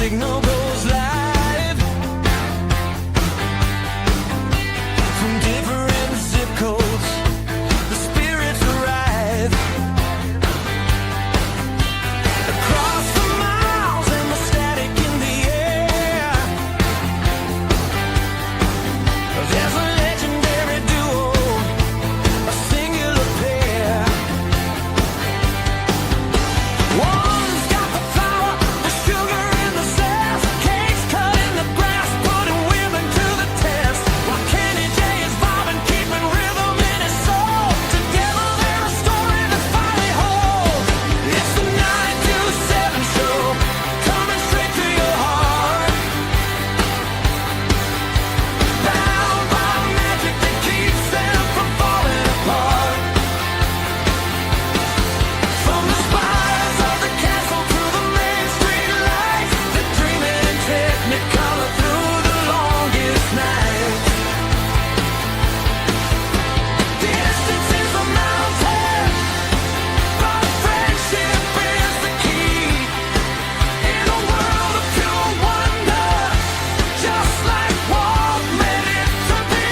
signal goes live from different zip codes. The spirits arrive across the miles and the static in the air. There's a legendary duo, a singular pair. One's got the power, the sugar in the zest, cakes cut in the grass, putting women to the test. While Kenny J is bobbing, keeping rhythm in his soul. Together they're a story that finally holds. It's the 927 show, coming straight to your heart. Bound by magic that keeps them from falling apart. From the spires of the castle to the main street lights, they're dreaming in technicolor through the longest nights. Distance is a mountain, but friendship is the key. In a world of pure wonder, just like what meant it to be.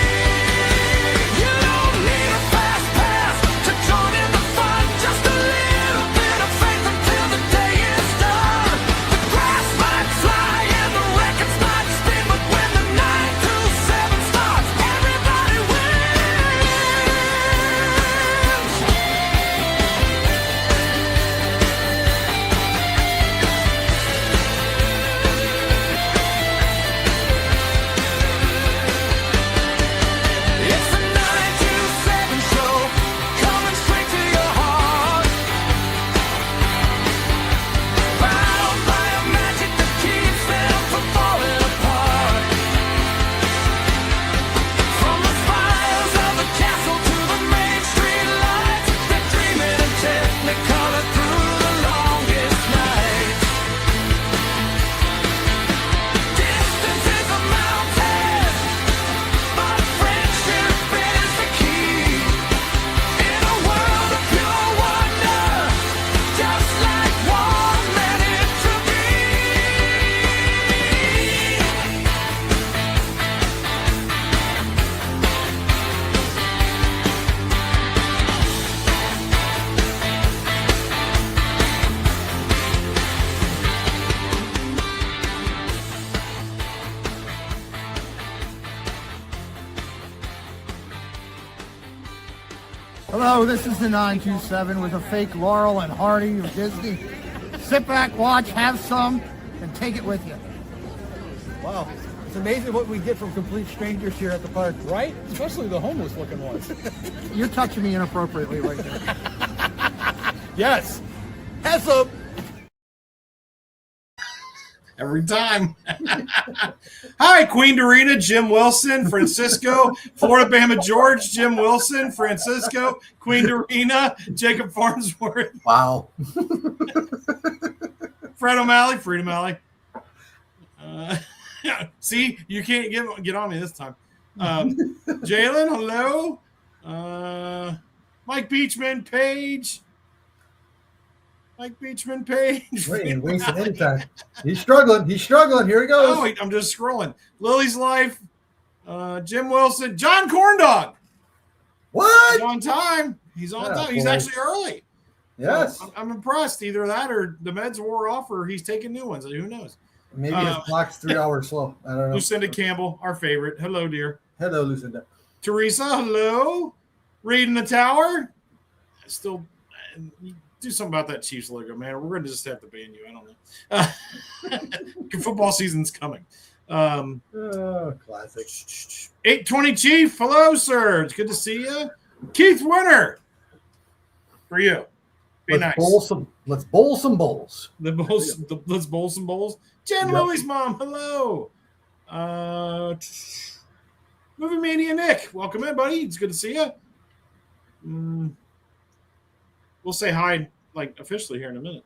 You don't need a fast pass to join in the fun, just a little bit of faith until the day is done. The grass might fly and the records might spin, but when the 927 starts, everybody wins. It's the 927 show, coming straight to your heart. Bound by a magic that keeps them from falling apart. From the spires of the castle to the main street lights, they're dreaming in technicolor through the longest nights. Distance is a mountain, but friendship is the key. In a world of pure wonder, just like what meant it to be. Hello, this is the 927 with a fake Laurel and Hardy of Disney. Sit back, watch, have some, and take it with you. Wow. It's amazing what we get from complete strangers here at the park. Right? Especially the homeless looking ones. You're touching me inappropriately right now. Yes. Have some. Every time. Hi, Queen Dorina, Jim Wilson, Francisco, Florida Bama George, Jim Wilson, Francisco, Queen Dorina, Jacob Farnsworth, Wow. Fred O'Malley, Freed O'Malley. See, you can't get on me this time. Jalen, hello. Mike Beachman, Page. Mike Beachman, Page. Wait, ain't wasting any time. He's struggling. He's struggling. Here he goes. Oh, wait, I'm just scrolling. Lily's Life, Jim Wilson, John Corndog. What? He's on time. He's on time. He's boy. actually early. Yes. So I'm impressed. Either that or the meds wore off or he's taking new ones. Who knows? Maybe his clock's 3 hours slow. I don't know. Lucinda Campbell, our favorite. Hello, dear. Hello, Lucinda. Teresa, hello. Reed in the tower. Still, do something about that Chiefs logo, man. We're going to just have to ban you. I don't know. Football season's coming. Classic. 820 Chief, hello, sir. It's good to see you. Keith Winter, for you. Be nice. Let's bowl some bowls. Let's bowl some bowls. Jen Lily's mom, hello. Movie Mania Nick, welcome in, buddy. It's good to see you. We'll say hi, like, officially here in a minute.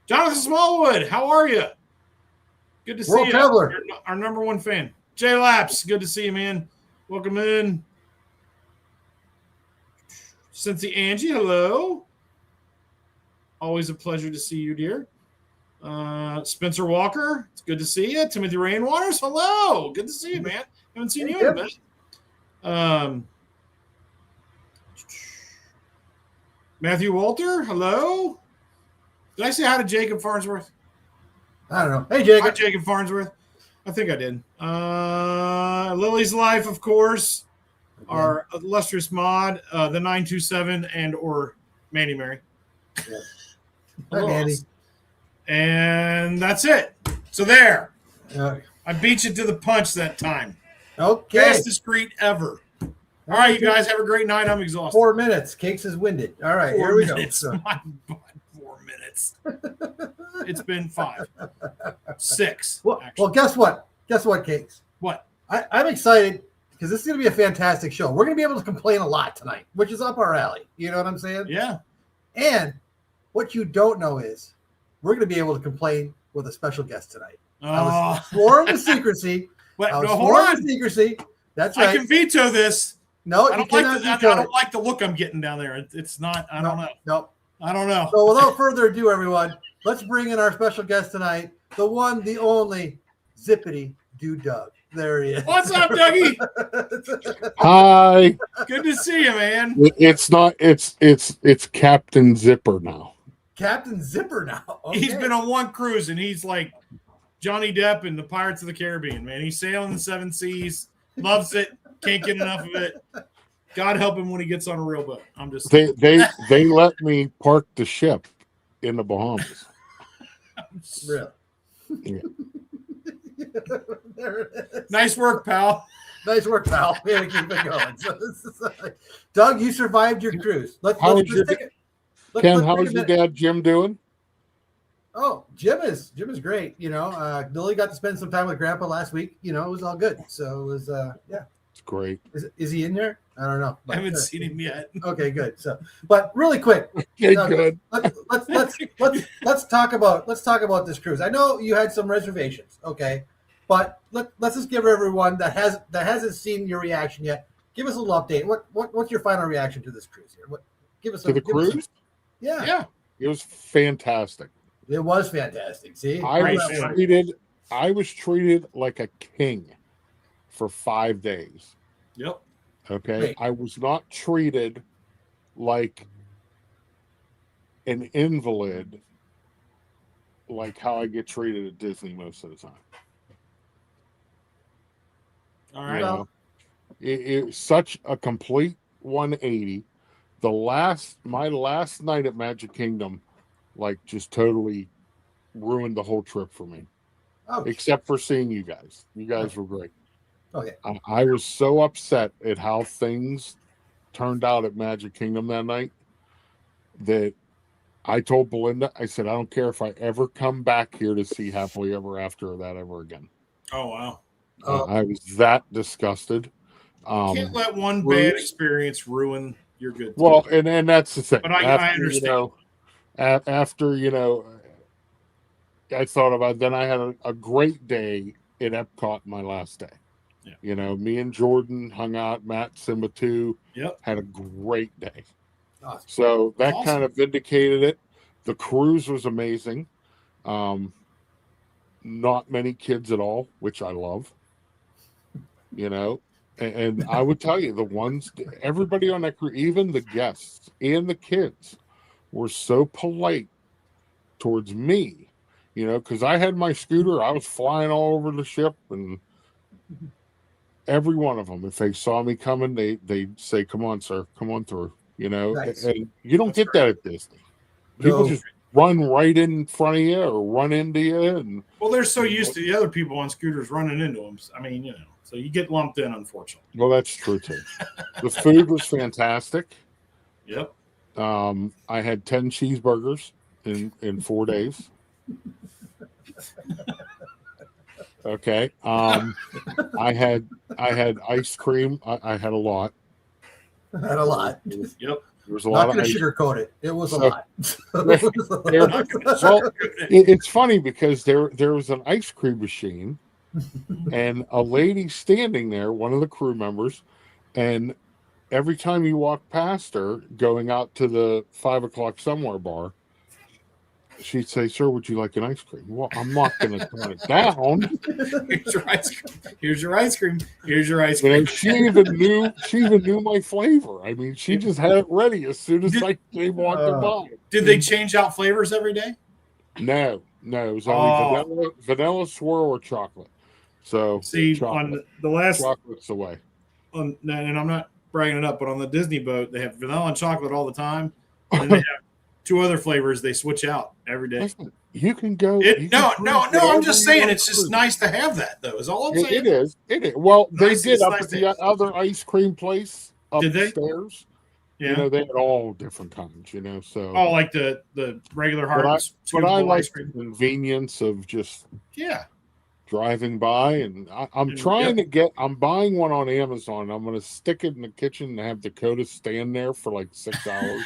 Jonathan Smallwood, how are you? Good to see World you. Traveler. Our number one fan. Jay Laps, good to see you, man. Welcome in. Cincy Angie, hello. Always a pleasure to see you, dear. Spencer Walker, it's good to see you. Timothy Rainwaters, hello. Good to see you, man. Haven't seen you in a minute. Matthew Walter, hello. Did I say hi to Jacob Farnsworth? I don't know. Hey, Jacob. Hi, Jacob Farnsworth. I think I did. Lily's Life, of course. Our illustrious mod, the 927 and or Mandy Mary. Yeah. Hi, Mandy. And that's it. So there. Uh, I beat you to the punch that time. okay. Fastest greet ever. All right, you guys have a great night. I'm exhausted. 4 minutes. Cakes is winded. All right, 4 here we minutes. go. So, My God, 4 minutes. It's been 5. 6. well, actually. guess what? Guess what, Cakes? What? I'm excited because this is going to be a fantastic show. We're going to be able to complain a lot tonight, which is up our alley. You know what I'm saying? Yeah. And what you don't know is we're going to be able to complain with a special guest tonight. I was sworn to secrecy. Wait, I was no, hold sworn on. to secrecy. That's right. I can veto this. No, I you don't, like cannot the, I veto it. don't like the look I'm getting down there. It's not. I don't know. No. I don't know. So without further ado, everyone, let's bring in our special guest tonight, the one, the only, Zippity Doo Doug. There he is. What's up, Dougie? Hi. Good to see you, man. It's not. It's Captain Zipper now. Captain Zipper now. Okay. He's been on one cruise, and he's like Johnny Depp in the Pirates of the Caribbean, man. He's sailing the 7 seas, loves it, can't get enough of it. God help him when he gets on a real boat. I'm just They let me park the ship in the Bahamas. Really? Yeah. There it is. Nice work, pal. Nice work, pal. We had to keep it going. So this is Doug, you survived your cruise. Let's How's take it. Ken, how's your dad Jim doing? Oh, Jim is great. You know, Lily got to spend some time with Grandpa last week. You know, it was all good. So it was yeah. It's great. Is he in there? I don't know. I haven't seen him yet. Okay, good. So, but really quick, Okay, Doug, good. let's talk about this cruise. I know you had some reservations, okay, but let's just give everyone that hasn't seen your reaction yet. Give us a little update. What's your final reaction to this cruise here? Give us To the cruise? Yeah, Yeah. It was fantastic. it was fantastic. See, I Right. was treated like a king for 5 days. Yep. Okay. Great. I was not treated like an invalid, like how I get treated at Disney most of the time. All You right. Well- know? It was such a complete 180. My last night at Magic Kingdom, like, just totally ruined the whole trip for me. Oh, Except for seeing you guys. You guys were great. okay. I was so upset at how things turned out at Magic Kingdom that night that I told Belinda, I said, I don't care if I ever come back here to see Happily Ever After or that ever again. Oh, wow. I was that disgusted. Can't let one bad experience ruin your good time. Well, and that's the thing. But I understand. After, I thought about it, then I had a great day at Epcot my last day. Yeah. You know, me and Jordan hung out, Matt, Simba too. Yep. Had a great day. Awesome. So that Awesome. kind of vindicated it. The cruise was amazing. Not many kids at all, which I love. And I would tell you, everybody on that cruise, even the guests and the kids, were so polite towards me, because I had my scooter. I was flying all over the ship, and every one of them, if they saw me coming, they'd say, "Come on, sir, come on through." Nice. And you don't get that at Disney. People No. just run right in front of you or run into you, and Well, they're so used to the other people on scooters running into them. I mean, so you get lumped in, unfortunately. well, that's true too. The food was fantastic. Yep. I had 10 cheeseburgers in 4 days. Okay. I had ice cream. I had a lot. Had a lot. Yep. There was a Not lot of going to ice. sugarcoat it. It was a So- lot. Well, it's funny because there was an ice cream machine and a lady standing there, one of the crew members, and every time you walk past her going out to the 5 o'clock somewhere bar, she'd say, "Sir, would you like an ice cream?" Well, I'm not going to turn it down. Here's your ice cream. Here's your ice cream. Here's your ice You cream. know, she even knew my flavor. I mean, she just had it ready as soon as I came walking by. Did they change out flavors every day? No, it was only vanilla swirl or chocolate. So See, chocolate. on the last, Chocolate's the way. and I'm not bragging it up, but on the Disney boat, they have vanilla and chocolate all the time, and they have 2 other flavors they switch out every day. Listen, you can go. No. I'm just saying it's just nice to have that, though. Is all I'm saying. It is. Well, Nice, they did it's up nice at to- the other ice cream place Did they? upstairs. Yeah. You know, they had all different kinds. You know, so. Oh, like the regular hard. But I like ice the cream. convenience of just Yeah. driving by, and I'm And- trying to get. I'm buying one on Amazon. I'm going to stick it in the kitchen and have Dakota stand there for like 6 hours.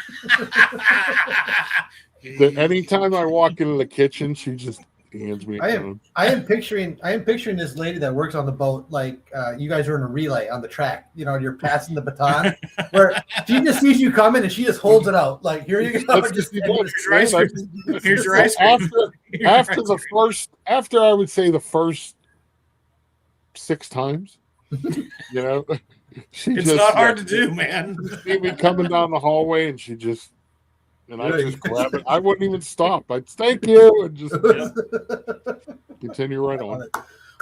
Anytime I walk into the kitchen, she just hands me. I am picturing this lady that works on the boat like you guys are in a relay on the track. You know, you're passing the baton, where she just sees you coming and she just holds it out like, here you go. Let's Just, Here's your ice cream. Here's your ice cream. After I would say the first 6 times, you know, It's not hard to do, man. She'd be coming down the hallway and I just grab it. I wouldn't even stop. I'd thank you and just continue right on.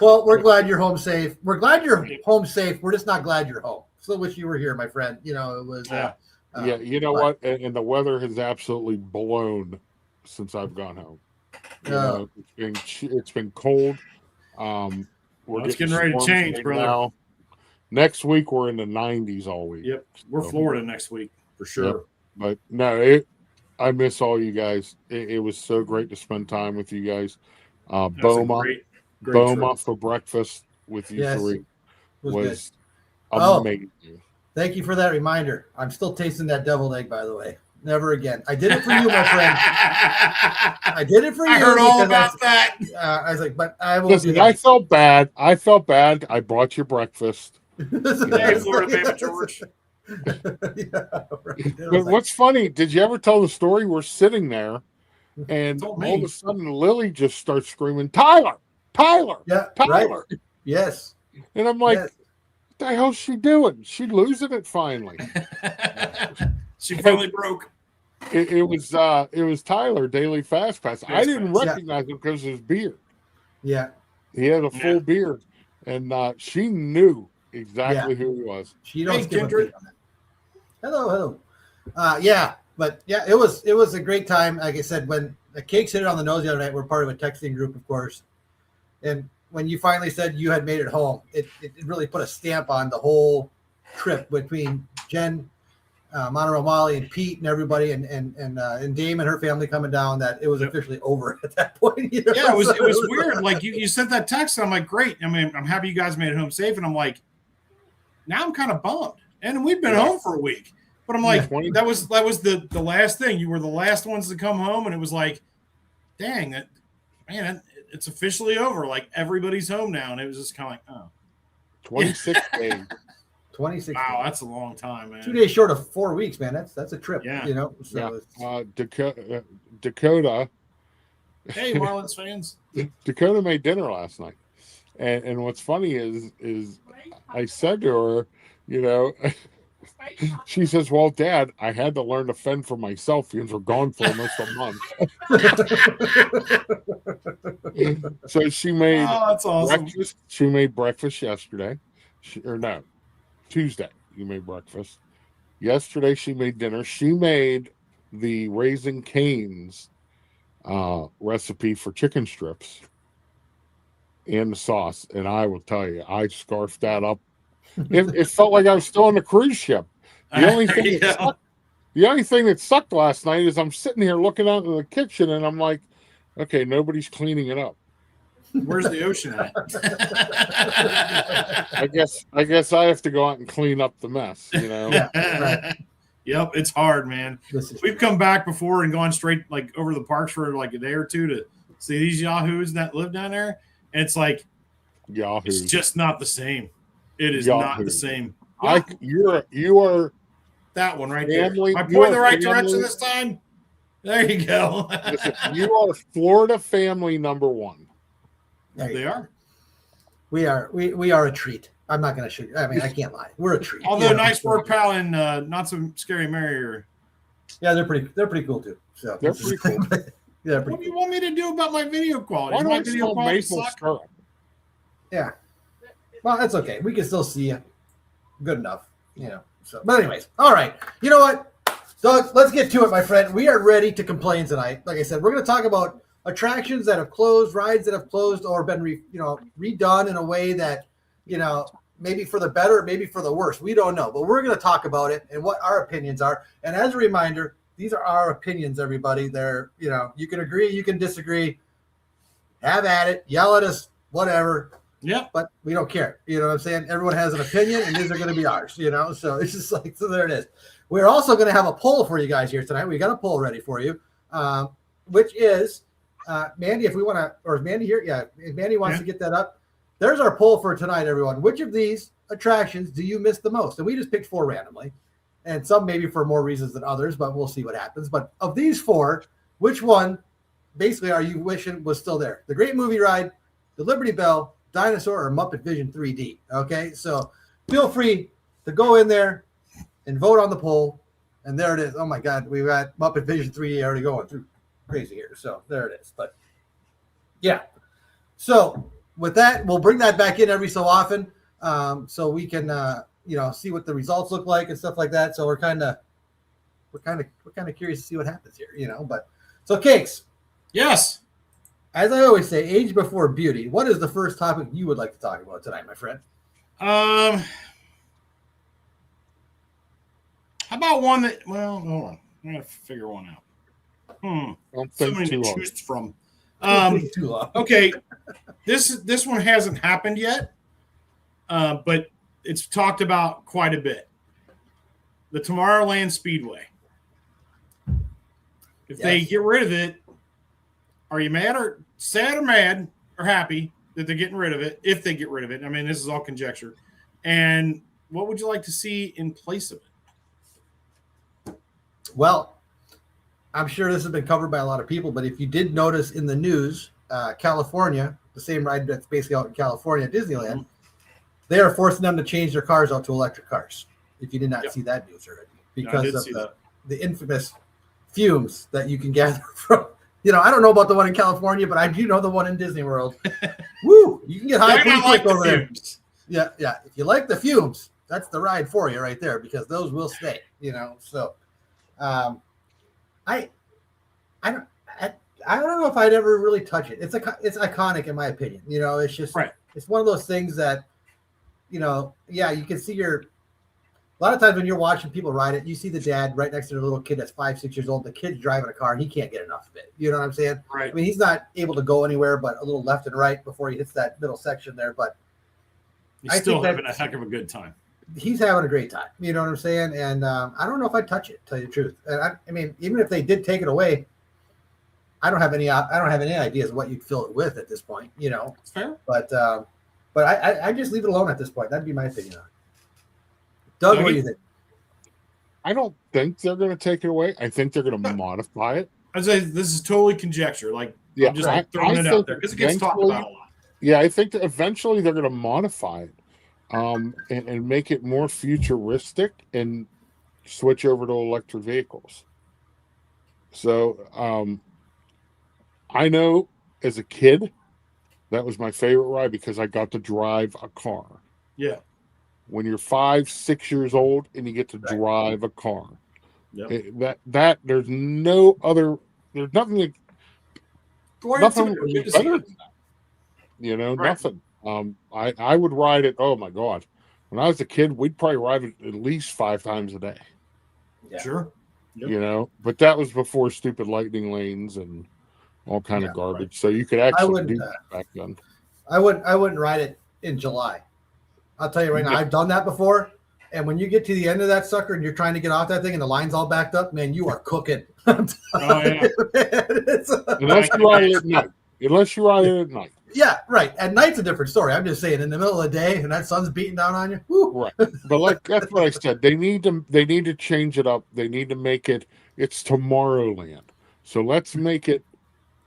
Well, we're glad you're home safe. We're glad you're home safe. We're just not glad you're home. Still wish you were here, my friend. You know, it was. Yeah. Yeah, you know what? And the weather has absolutely blown since I've gone home. You know, it's been cold. We're It's getting ready to storms change, right brother. now. Next week we're in the 90s all week. Yep. We're So- Florida next week for sure. Yep. But no, I miss all you guys. It was so great to spend time with you guys. That's a Boma great trip. for breakfast with you Yes, three was was Oh. amazing. Thank you for that reminder. I'm still tasting that deviled egg, by the way. Never again. I did it for you, my friend. I did it for you. I heard all because about that. I was like, but I will Listen, do I that. felt bad. I brought you breakfast. Hey, Florida Baby George. Yeah, right. It But was like, what's funny, did you ever tell the story? We're sitting there, and Told all of me. a sudden Lily just starts screaming, Tyler, Tyler, yeah, right. Tyler. Yes. And I'm like, Yes. what the hell's she doing? She losing it finally. She finally broke. It was Tyler, Daily Fastpass. I didn't Fastpass, yeah. recognize him because of his beard. Yeah. He had a full Yeah. beard, and she knew exactly who he was. She don't Hey, skip a Kendrick. beat on that. Hello. Yeah, but yeah, it was a great time. Like I said, when the cakes hit it on the nose the other night, we're part of a texting group, of course. And when you finally said you had made it home, it really put a stamp on the whole trip between Jen, Monterey Molly, and Pete and everybody, and Dame and her family coming down. That it was officially over at that point. You know? Yeah, it was So weird. Like you sent that text, and I'm like, great. I mean, I'm happy you guys made it home safe. And I'm like, now I'm kind of bummed. And we've been home for a week. But I'm like, Yeah. that was the last thing. You were the last ones to come home, and it was like, dang, it's officially over. Like everybody's home now, and it was just kind of like, oh, 26 days. 26. wow, that's a long time, man. 2 days short of 4 weeks, man. That's a trip. Yeah. You know. So Yeah. it's- Dakota Hey, Marlins fans. Dakota made dinner last night, and what's funny is I said to her, you know, she says, "Well, Dad, I had to learn to fend for myself because we're gone for almost a month." So she made Oh, that's awesome. breakfast. She made breakfast yesterday, Tuesday. You made breakfast. Yesterday she made dinner. She made the Raising Cane's recipe for chicken strips and the sauce, and I will tell you, I scarfed that up. It felt like I was still on the cruise ship. The only thing that sucked last night is I'm sitting here looking out into the kitchen, and I'm like, okay, nobody's cleaning it up. Where's the ocean at? I guess I have to go out and clean up the mess, you know. Yeah, right. Yep, it's hard, man. This is We've come back before and gone straight like over the parks for like a day or two to see these yahoos that live down there, and it's like Yahoo. it's just not the same. It is not Yahoo. the same. You are That one right there. Family- Am I you are pointing the right family- direction this time? There you go. Listen, you are Florida family number one. There you They go. are. We are a treat. I'm not going to shoot. I mean, I can't lie. We're a treat. Although You know? nice work, pal, and not so scary Mary. Yeah, they're pretty cool too. So They're pretty cool. yeah, they're What pretty do you cool. want me to do about my video quality? Why Is my don't I video smell quality maple suck? syrup? Yeah. Well, that's okay. We can still see you. Good enough, you know. So, but anyways, all right. You know what, Doug? Let's get to it, my friend. We are ready to complain tonight. Like I said, we're going to talk about attractions that have closed, rides that have closed, or been redone in a way that maybe for the better, maybe for the worse. We don't know, but we're going to talk about it and what our opinions are. And as a reminder, these are our opinions, everybody. They're you can agree, you can disagree. Have at it. Yell at us. Whatever. Yep. But we don't care. You know what I'm saying? Everyone has an opinion, and these are going to be ours, So it's just like, so there it is. We're also going to have a poll for you guys here tonight. We got a poll ready for you, which is, Mandy, if we want to, or is Mandy here? Yeah, if Mandy wants to get that up. There's our poll for tonight, everyone. Which of these attractions do you miss the most? And we just picked 4 randomly, and some maybe for more reasons than others, but we'll see what happens. But of these 4, which one basically are you wishing was still there? The Great Movie Ride, the Liberty Bell, Dinosaur, or Muppet Vision 3D? Okay, so feel free to go in there and vote on the poll. And there it is. Oh my God, we've got Muppet Vision 3D already going through crazy here. So there it is. But yeah, so with that, we'll bring that back in every so often, so we can see what the results look like and stuff like that. So we're kind of curious to see what happens here, But so, Cakes. Yes. As I always say, age before beauty. What is the first topic you would like to talk about tonight, my friend? How about one that? Well, hold on. I'm gonna figure one out. Don't So think many too to hard. choose from. Too long. Okay, this one hasn't happened yet, but it's talked about quite a bit. The Tomorrowland Speedway. If they Yes. get rid of it, are you mad or sad or mad or happy that they're getting rid of it? If they get rid of it, I mean, this is all conjecture. And what would you like to see in place of it? Well, I'm sure this has been covered by a lot of people, but if you did notice in the news, California, the same ride that's basically out in California, Disneyland, they are forcing them to change their cars out to electric cars. If you did not see that news already, because of the infamous fumes that you can gather from. I don't know about the one in California, but I do know the one in Disney World. Woo! You can get high pretty quick over there. Yeah. If you like the fumes, that's the ride for you right there, because those will stay. So, I don't know if I'd ever really touch it. It's iconic in my opinion. It's just It's one of those things that, yeah, you can see a lot of times when you're watching people ride it, you see the dad right next to the little kid that's 5-6 years old. The kid's driving a car and he can't get enough of it. You know what I'm saying? Right. I mean, he's not able to go anywhere but a little left and right before he hits that middle section there. But He's still having a heck of a good time. He's having a great time. You know what I'm saying? And I don't know if I'd touch it, to tell you the truth. And I mean, even if they did take it away, I don't have any ideas of what you'd fill it with at this point. It's fair. But I just leave it alone at this point. That'd be my opinion on it. Doug, what do you think? I don't think they're going to take it away. I think they're going to modify it. I say this is totally conjecture. Like, Yeah, I'm just I throwing it out think there because it gets talked eventually- about a lot. Yeah, I think that eventually they're going to modify it and make it more futuristic and switch over to electric vehicles. So I know as a kid, that was my favorite ride because I got to drive a car. Yeah. When you're 5-6 years old and you get to drive a car, Yep. that there's no other, there's nothing that Go ahead, nothing Tim. was Good to see better you. than that. Right. Nothing. I would ride it. Oh my God. When I was a kid, we'd probably ride it at least 5 times a day, Yeah. Sure. Yep. but that was before stupid lightning lanes and all kind of garbage. So you could actually wouldn't, do that back then. I wouldn't ride it in July. I'll tell you right now, I've done that before. And when you get to the end of that sucker and you're trying to get off that thing and the line's all backed up, man, you are cooking. Oh, yeah. Unless you ride it at night. Unless you ride it at night. Yeah, right. At night's a different story. I'm just saying, in the middle of the day and that sun's beating down on you. Woo. Right. But like that's what I said. They need to change it up. They need to make it's Tomorrowland. So let's make it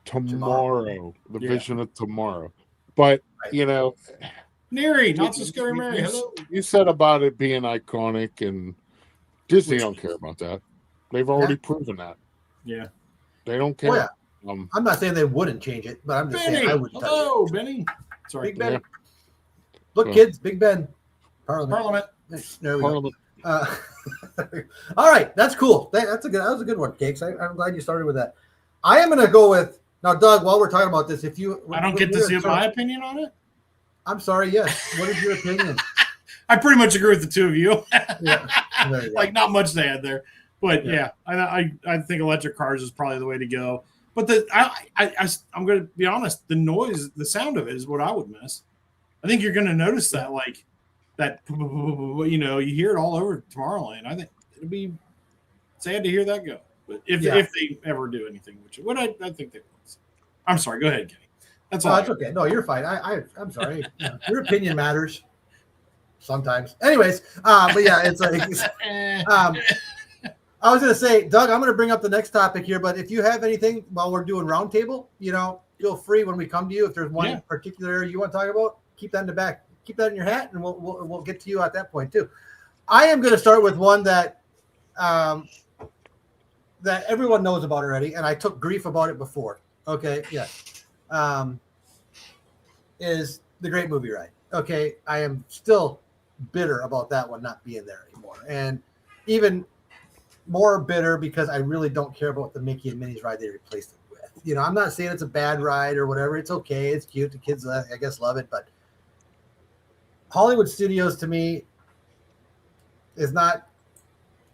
tomorrow, the Yeah. vision of tomorrow. But, you know, Neri, not so scary Mary. Hello. you said about it being iconic, and Disney don't care about that. They've already proven that. Yeah. They don't care. Oh, yeah. I'm not saying they wouldn't change it, but I'm just Benny. saying I wouldn't touch Hello, Benny. Sorry. Big Ben. Yeah. Look, kids, Big Ben. Parliament. There we go. Parliament. All right, that's cool. That was a good one, Cakes. I'm glad you started with that. I am going to go with now, Doug. While we're talking about this, if you I don't get to see my opinion on it. I'm sorry. Yes. What is your opinion? I pretty much agree with the two of you. Yeah. There you go. Like not much they had there, but yeah, I think electric cars is probably the way to go. But I'm going to be honest, the noise, the sound of it is what I would miss. I think you're going to notice that, like that, you know, you hear it all over Tomorrowland. I think it'll be sad to hear that go. But if they ever do anything, which what I think they will. I'm sorry. Go ahead, Kenny. That's all. No, it's okay. No, you're fine. I'm sorry. Your opinion matters sometimes. Anyways, but yeah, it's like I was going to say, Doug, I'm going to bring up the next topic here, but if you have anything while we're doing roundtable, you know, feel free when we come to you. If there's one particular area you want to talk about, keep that in the back. Keep that in your hat, and we'll get to you at that point too. I am going to start with one that that everyone knows about already, and I took grief about it before. Okay, yeah, is the Great Movie Ride. Okay, I am still bitter about that one not being there anymore, and even more bitter because I really don't care about the Mickey and Minnie's ride they replaced it with. You know, I'm not saying it's a bad ride or whatever. It's okay. It's cute. The kids, I guess, love it. But Hollywood Studios, to me, is not,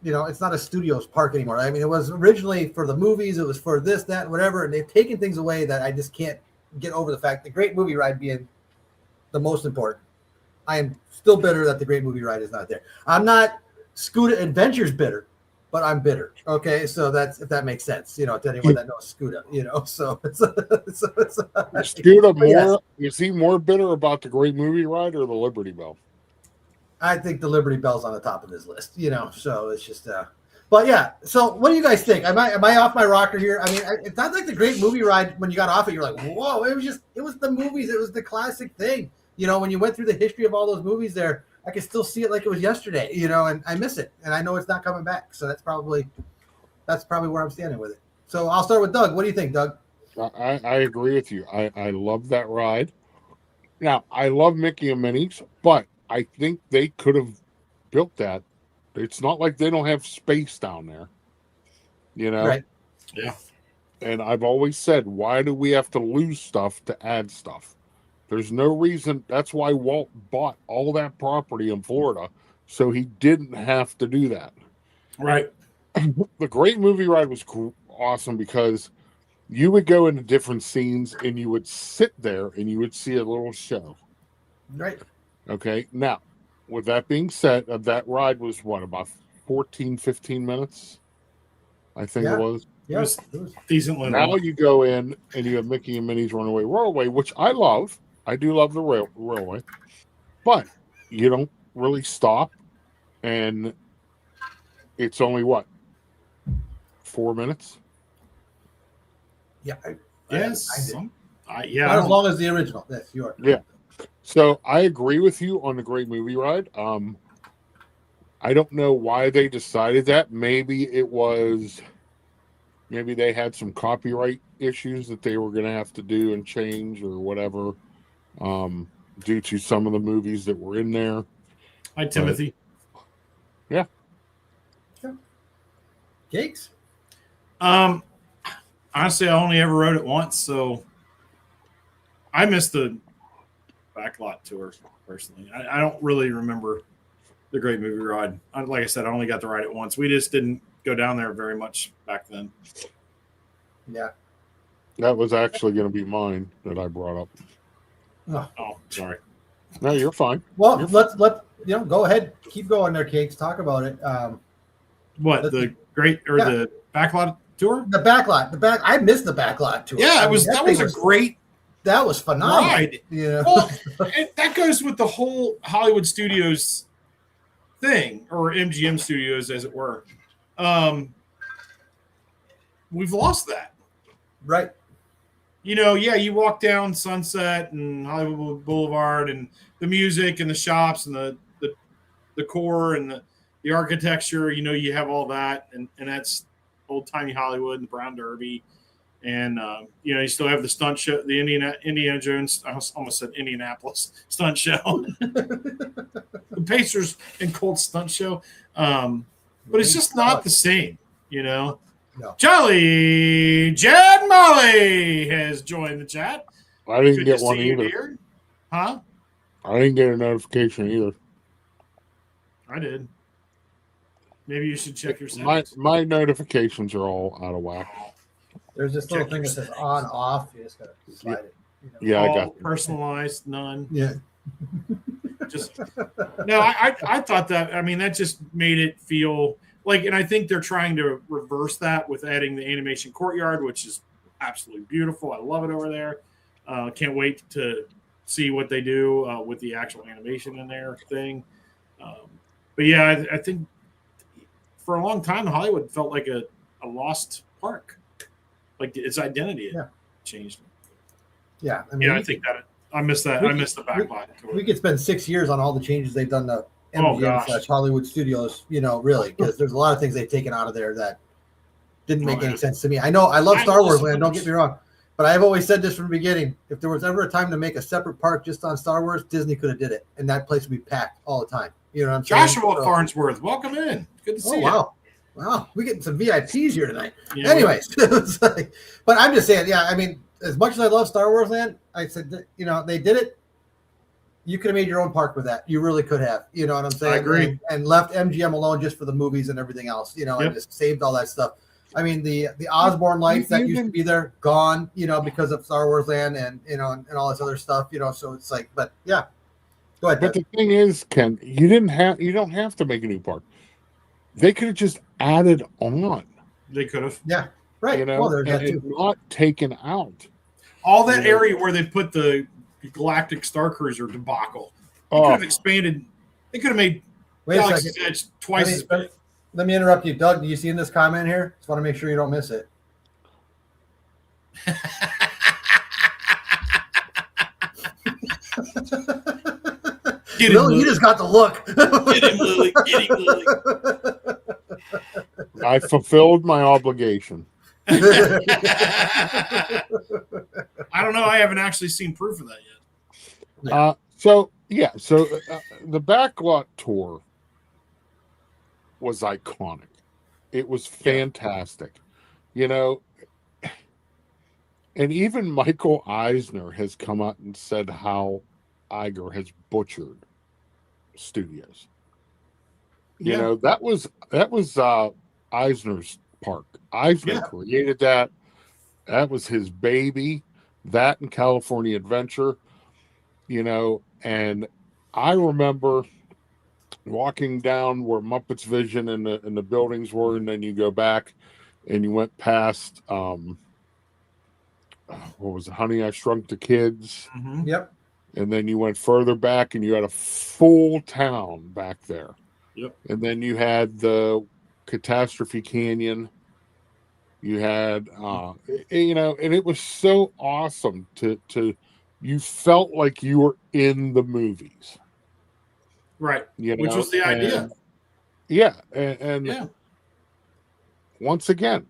you know, it's not a studios park anymore. I mean, it was originally for the movies. It was for this, that, whatever. And they've taken things away that I just can't get over the fact the Great Movie Ride being the most important. I am still bitter that the Great Movie Ride is not there. I'm not SkootahAdventures bitter, but I'm bitter. Okay, so that's, if that makes sense, you know, to anyone that knows Skootah, you know. So it's Skootah more. Is he more bitter about the Great Movie Ride or the Liberty Bell? I think the Liberty Bell's on the top of this list, you know. So it's just, but yeah. So what do you guys think? Am I off my rocker here? I mean, it's not like the Great Movie Ride. When you got off it, you're like, whoa! It was the movies. It was the classic thing. You know, when you went through the history of all those movies there, I can still see it like it was yesterday, you know, and I miss it. And I know it's not coming back. So that's probably where I'm standing with it. So I'll start with Doug. What do you think, Doug? I agree with you. I love that ride. Now, I love Mickey and Minnie's, but I think they could have built that. It's not like they don't have space down there, you know? Right. Yeah. And I've always said, why do we have to lose stuff to add stuff? There's no reason. That's why Walt bought all that property in Florida, so he didn't have to do that. Right. The Great Movie Ride was awesome because you would go into different scenes and you would sit there and you would see a little show. Right. Okay. Now, with that being said, that ride was what, about 14, 15 minutes? I think it was. Yeah. It was decent little. Now you go in and you have Mickey and Minnie's Runaway Railway, which I love. I do love the railway, but you don't really stop, and it's only what, 4 minutes? Yeah. Yes. Not as long as the original. Yes, you are. Yeah. So I agree with you on the Great Movie Ride. I don't know why they decided that. Maybe they had some copyright issues that they were going to have to do and change or whatever, due to some of the movies that were in there. Hi, Timothy. Yeah. Cakes? Honestly, I only ever rode it once, so I missed the backlot tour personally. I don't really remember the Great Movie Ride. Like I said, I only got to ride it once. We just didn't go down there very much back then. Yeah. That was actually going to be mine that I brought up. Oh, sorry. No, you're fine. Well, let's go ahead, keep going there, Cakes. Talk about it. What, the the backlot tour? The backlot. I missed the backlot tour. Yeah, that was a great. That was phenomenal. Ride. Yeah. Well, that goes with the whole Hollywood Studios thing, or MGM Studios, as it were. We've lost that. Right. You know, yeah, you walk down Sunset and Hollywood Boulevard and the music and the shops and the core and the architecture, you know, you have all that. And that's old timey Hollywood and the Brown Derby. And, you know, you still have the stunt show, the Indiana Jones, I almost said Indianapolis stunt show, the Pacers and Colts stunt show. But it's just not the same, you know. No. Jolly Jed Molly has joined the chat. I didn't Good get to one see you, either. dear. Huh? I didn't get a notification either. I did. Maybe you should check your settings. My notifications are all out of whack. There's this little thing that says on off. You just gotta slide it. You know? Yeah, I All got personalized, none. Yeah. Just no. I thought that. I mean, that just made it feel like, and I think they're trying to reverse that with adding the animation courtyard, which is absolutely beautiful. I love it over there. Can't wait to see what they do with the actual animation in there thing. But yeah, I think for a long time, Hollywood felt like a lost park. Like its identity had changed. Yeah. I mean, I think that I missed that. I missed the backlight. We could spend 6 years on all the changes they've done to Oh, MGM gosh. / Hollywood Studios, you know, really, because there's a lot of things they've taken out of there that didn't make any sense to me. I know I love Star Wars Land, don't get me wrong, but I've always said this from the beginning. If there was ever a time to make a separate park just on Star Wars, Disney could have did it, and that place would be packed all the time. You know what I'm saying? Joshua So- Farnsworth, welcome in. Good to see Oh, you. wow. Wow, we're getting some VIPs here tonight. Yeah, Anyways, it's like, but I'm just saying, yeah, I mean, as much as I love Star Wars Land, I said, that, you know, they did it. You could have made your own park with that. You really could have. You know what I'm saying? I agree. And left MGM alone just for the movies and everything else, you know, and just saved all that stuff. I mean, the Osborne lights that used to be there, gone, you know, because of Star Wars Land and, you know, and all this other stuff, you know, so it's like, but yeah. Go ahead. But Doug. the thing is, Ken, you don't have to make a new park. They could have just added on, They could have. Yeah, right. you know, Well, there's and that too. not taken out. All that You know. area where they put the Galactic Star Cruiser debacle. They Oh. could have expanded. They could have made Wait a Galaxy's second. Edge twice as big. Let me interrupt you, Doug. Do you see in this comment here? Just want to make sure you don't miss it. Get him, Lily, you Lily. just got the look. Get him, Lily. Get him, Lily. I fulfilled my obligation. I don't know. I haven't actually seen proof of that yet. So the backlot tour was iconic. It was fantastic, you know. And even Michael Eisner has come out and said how Iger has butchered studios. You know, that was Eisner's park. Eisner created that. That was his baby. That and California Adventure, you know. And I remember walking down where Muppets Vision and the buildings were, and then you go back and you went past what was it, Honey, I Shrunk the Kids. Mm-hmm. Yep. And then you went further back and you had a full town back there. Yep. And then you had the Catastrophe Canyon. You had, you know, and it was so awesome to you felt like you were in the movies. Right. You know? Which was the idea. And once again,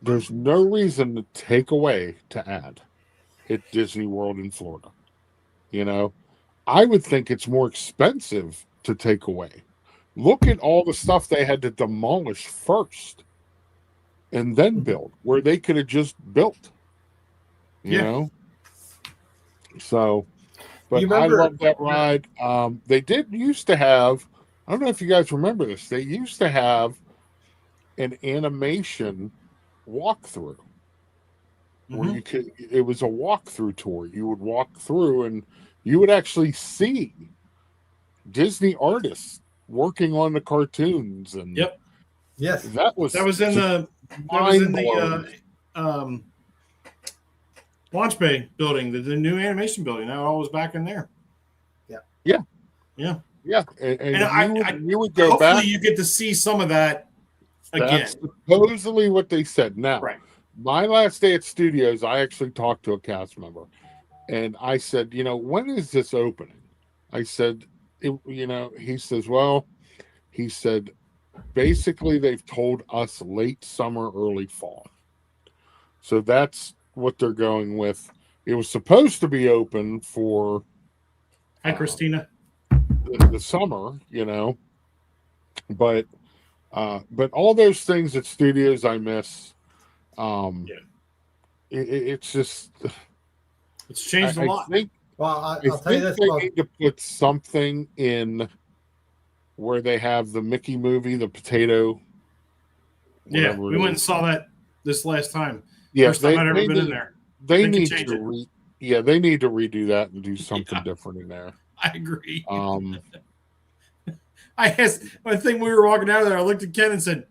there's no reason to take away to add at Disney World in Florida. You know, I would think it's more expensive to take away. Look at all the stuff they had to demolish first and then build, where they could have just built. You know? So, but You remember- I love that ride. They did used to have, I don't know if you guys remember this, they used to have an animation walkthrough where you could, it was a walkthrough tour. You would walk through and you would actually see Disney artists working on the cartoons. And Yes. that was in the Launch Bay building, the new animation building. That all was back in there. Yeah. And you would go hopefully back. you get to see some of that again. That's supposedly what they said. Now, Right. My last day at studios, I actually talked to a cast member, and I said, when is this opening? I said, he says, well, he said, basically they've told us late summer, early fall. So that's what they're going with. It was supposed to be open for Hi, Christina. the summer, but all those things at studios I miss. It's just It's changed a lot. I'll I tell you think this. they Well, need to put something in where they have the Mickey movie, the potato. Yeah, whatever we it went and is. saw that this last time. Yeah, First time I'd ever been in there. They They need could change to they need to redo that and do something Yeah. different in there. I agree. Um, I asked one thing we were walking out of there. I looked at Ken and said,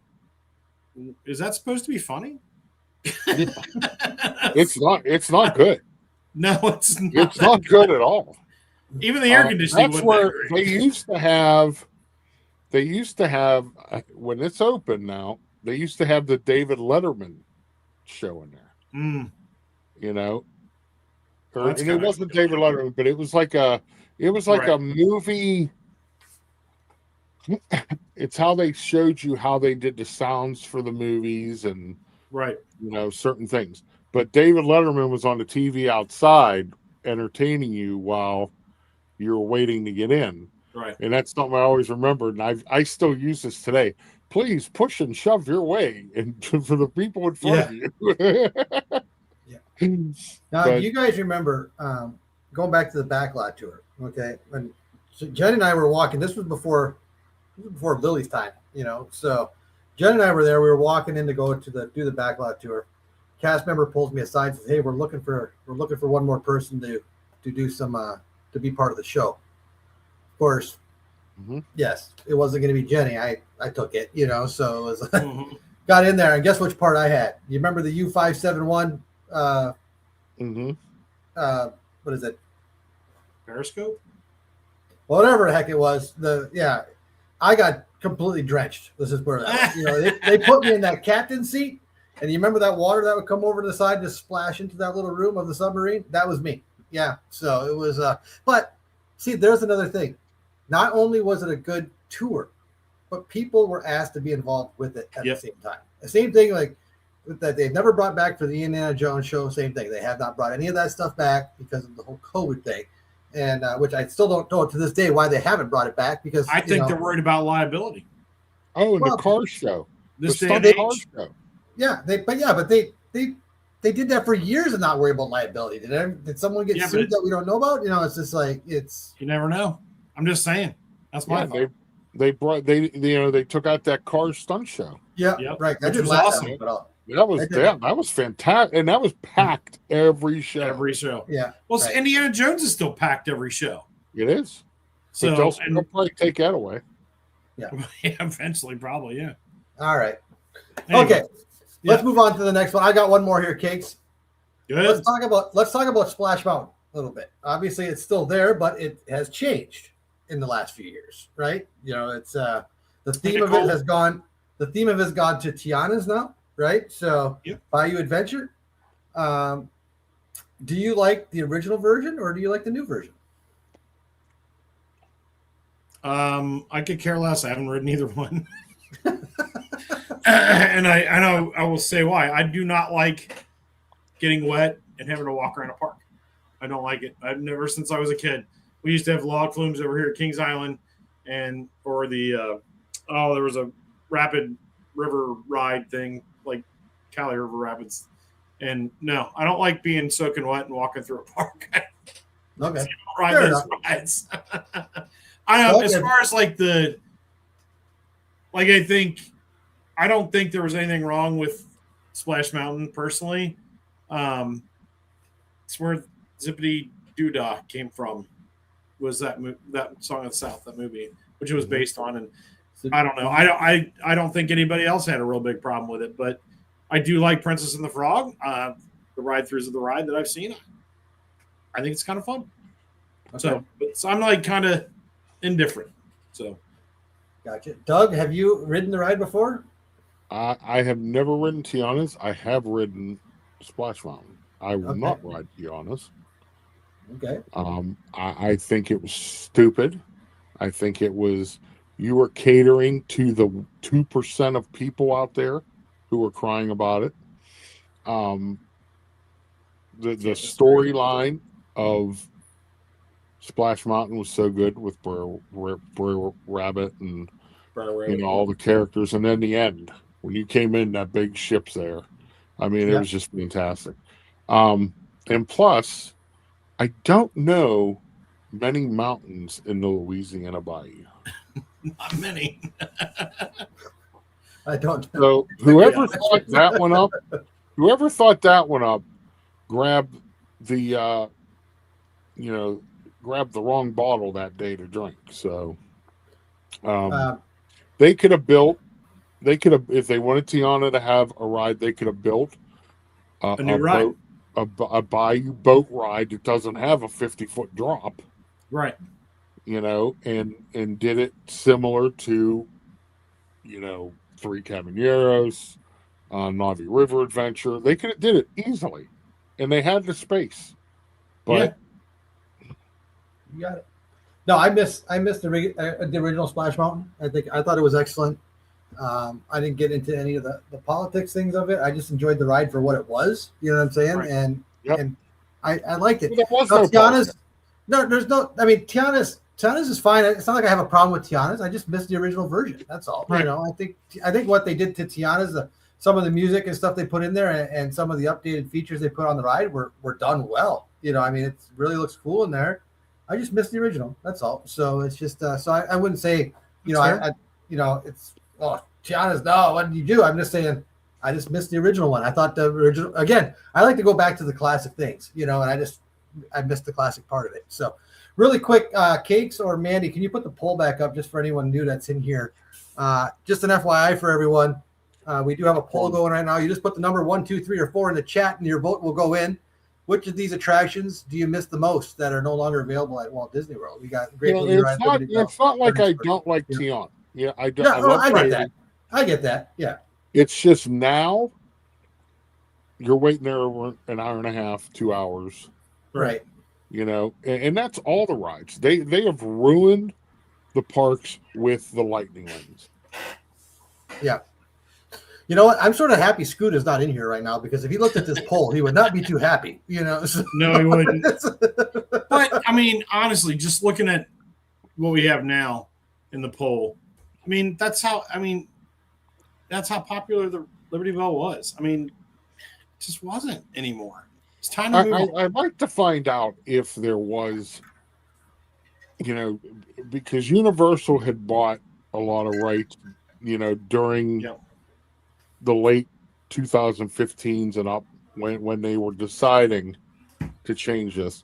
"Is that supposed to be funny?" it's not good. No, it's not. It's not good at all. Even the air conditioning That's wasn't where that great. they used to have when it's open now. They used to have the David Letterman show in there. Mm. That's And it kinda wasn't David Letterman, but it was like a Right. a movie. It's how they showed you how they did the sounds for the movies and Right. certain things. But David Letterman was on the TV outside entertaining you while you were waiting to get in. Right. And that's something I always remembered, and I still use this today. Please push and shove your way and for the people in front of you. now, but- you guys remember going back to the backlot tour? Okay, when Jen and I were walking, this was before Lily's time, So Jen and I were there. We were walking in to go to do the backlot tour. Cast member pulls me aside and says, "Hey, we're looking for one more person to do some to be part of the show." Of course, yes, it wasn't going to be Jenny. I took it, So it was Mhm. got in there, and guess which part I had? You remember the U571? What is it? Periscope. Whatever the heck it was. I got completely drenched. This is where they put me in that captain seat, and you remember that water that would come over to the side to splash into that little room of the submarine? That was me. Yeah. So it was. But see, there's another thing. Not only was it a good tour, but people were asked to be involved with it at the same time. The same thing like that they've never brought back for the Indiana Jones show. Same thing. They have not brought any of that stuff back because of the whole COVID thing. And which I still don't know to this day why they haven't brought it back because I think they're worried about liability. Oh, and the car show. This The day and stunt car age. show. Yeah, they did that for years and not worry about liability. Did someone get sued that we don't know about? It's just like You never know. I'm just saying. That's my thought. They took out that car stunt show. Yeah, Yep. right. That Which did was last awesome. That was fantastic, and that was packed every show. Every show. Yeah. Well, right. Indiana Jones is still packed every show. It is. So But they'll probably take that away. yeah, eventually, probably, yeah. All right. Anyway, Okay. Let's move on to the next one. I got one more here, Cakes. Good. Let's talk about Splash Mountain a little bit. Obviously, it's still there, but it has changed in the last few years, right? It's the theme of it has gone. The theme of it has gone to Tiana's now, right? So, Bayou Adventure. Do you like the original version or do you like the new version? I could care less. I haven't ridden either one. And I know I will say why. I do not like getting wet and having to walk around a park. I don't like it. I've never since I was a kid. We used to have log flumes over here at Kings Island, or the there was a rapid river ride thing like Cali River Rapids. And no, I don't like being soaking wet and walking through a park. Okay. Ride Fair those enough. rides. I know. Okay. As far as I don't think there was anything wrong with Splash Mountain personally. It's where Zippity Doo Doug came from. Was that Song of the South, that movie, which it was based on, and I don't know. I don't think anybody else had a real big problem with it, but I do like Princess and the Frog. The ride-throughs of the ride that I've seen, I think it's kind of fun. Okay. So I'm like kind of indifferent. So Gotcha. Doug, have you ridden the ride before? I have never ridden Tiana's. I have ridden Splash Mountain. I will Okay. not ride Tiana's. Okay. I think it was stupid. I think it was, you were catering to the 2% of people out there who were crying about it. The storyline of Splash Mountain was so good with Brer Rabbit and all the characters, and then the end when you came in, that big ship's there. I mean, it was just fantastic. And plus, I don't know many mountains in the Louisiana Bayou. Not many. I don't. So whoever thought that one up, grabbed the grabbed the wrong bottle that day to drink. So they could have if they wanted Tiana to have a ride, they could have built A new ride. a bayou boat ride that doesn't have a 50-foot drop, Right. and did it similar to, Three Caballeros, Navi River Adventure. They could have did it easily, and they had the space. But You got it. No, I missed the original Splash Mountain. I thought it was excellent. I didn't get into any of the politics things of it. I just enjoyed the ride for what it was. You know what I'm saying? Right. And I liked it. there was Now, no Tiana's, there's no. I mean, Tiana's is fine. It's not like I have a problem with Tiana's. I just missed the original version. That's all. Right. I think what they did to Tiana's, some of the music and stuff they put in there, and some of the updated features they put on the ride were done well. I mean, it really looks cool in there. I just missed the original. That's all. So it's just so I wouldn't say it's Tiana's. No, what did you do? I'm just saying I just missed the original one. I thought the original again. I like to go back to the classic things, and I missed the classic part of it. So really quick, Cakes or Mandy, can you put the poll back up just for anyone new that's in here? Just an FYI for everyone. We do have a poll going right now. You just put the number 1, 2, 3, or 4 in the chat, and your vote will go in. Which of these attractions do you miss the most that are no longer available at Walt Disney World? We got Great Movie Ride. It's not like I don't like Tiana. Yeah, I don't. Yeah, I get that. I get that. Yeah. It's just now you're waiting there over an hour and a half, 2 hours. Right. And that's all the rides. They have ruined the parks with the lightning lanes. Yeah. You know what? I'm sort of happy Scootah's not in here right now, because if he looked at this poll, he would not be too happy. So. No, he wouldn't. But I mean, honestly, just looking at what we have now in the poll, I mean, that's how popular the Liberty Bell was. I mean, it just wasn't anymore. It's time to move on. I'd like to find out if there was, because Universal had bought a lot of rights, during the late 2015s and up when they were deciding to change this.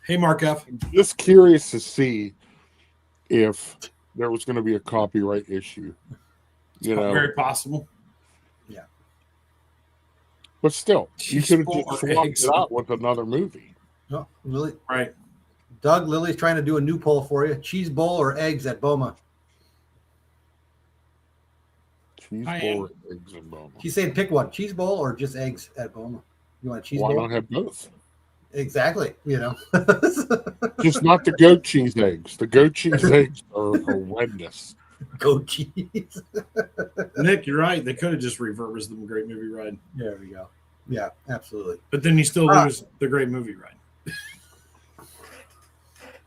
Hey, Mark F. Just curious to see if there was going to be a copyright issue. Very possible. Yeah. But still, you could have Cheese just bowl or swapped eggs. it out with another movie. No, Lily. Right. Doug, Lily's trying to do a new poll for you. Cheese bowl or eggs at Boma? Cheese I bowl or eggs and Boma. She's saying pick one. Cheese bowl or just eggs at Boma? You want a cheese Why bowl? not have both? Exactly. Just not the goat cheese eggs. The goat cheese eggs are horrendous. Goat cheese. Nick, you're right. They could have just reversed the Great Movie Ride. There we go. Yeah, absolutely. But then you still lose the Great Movie Ride.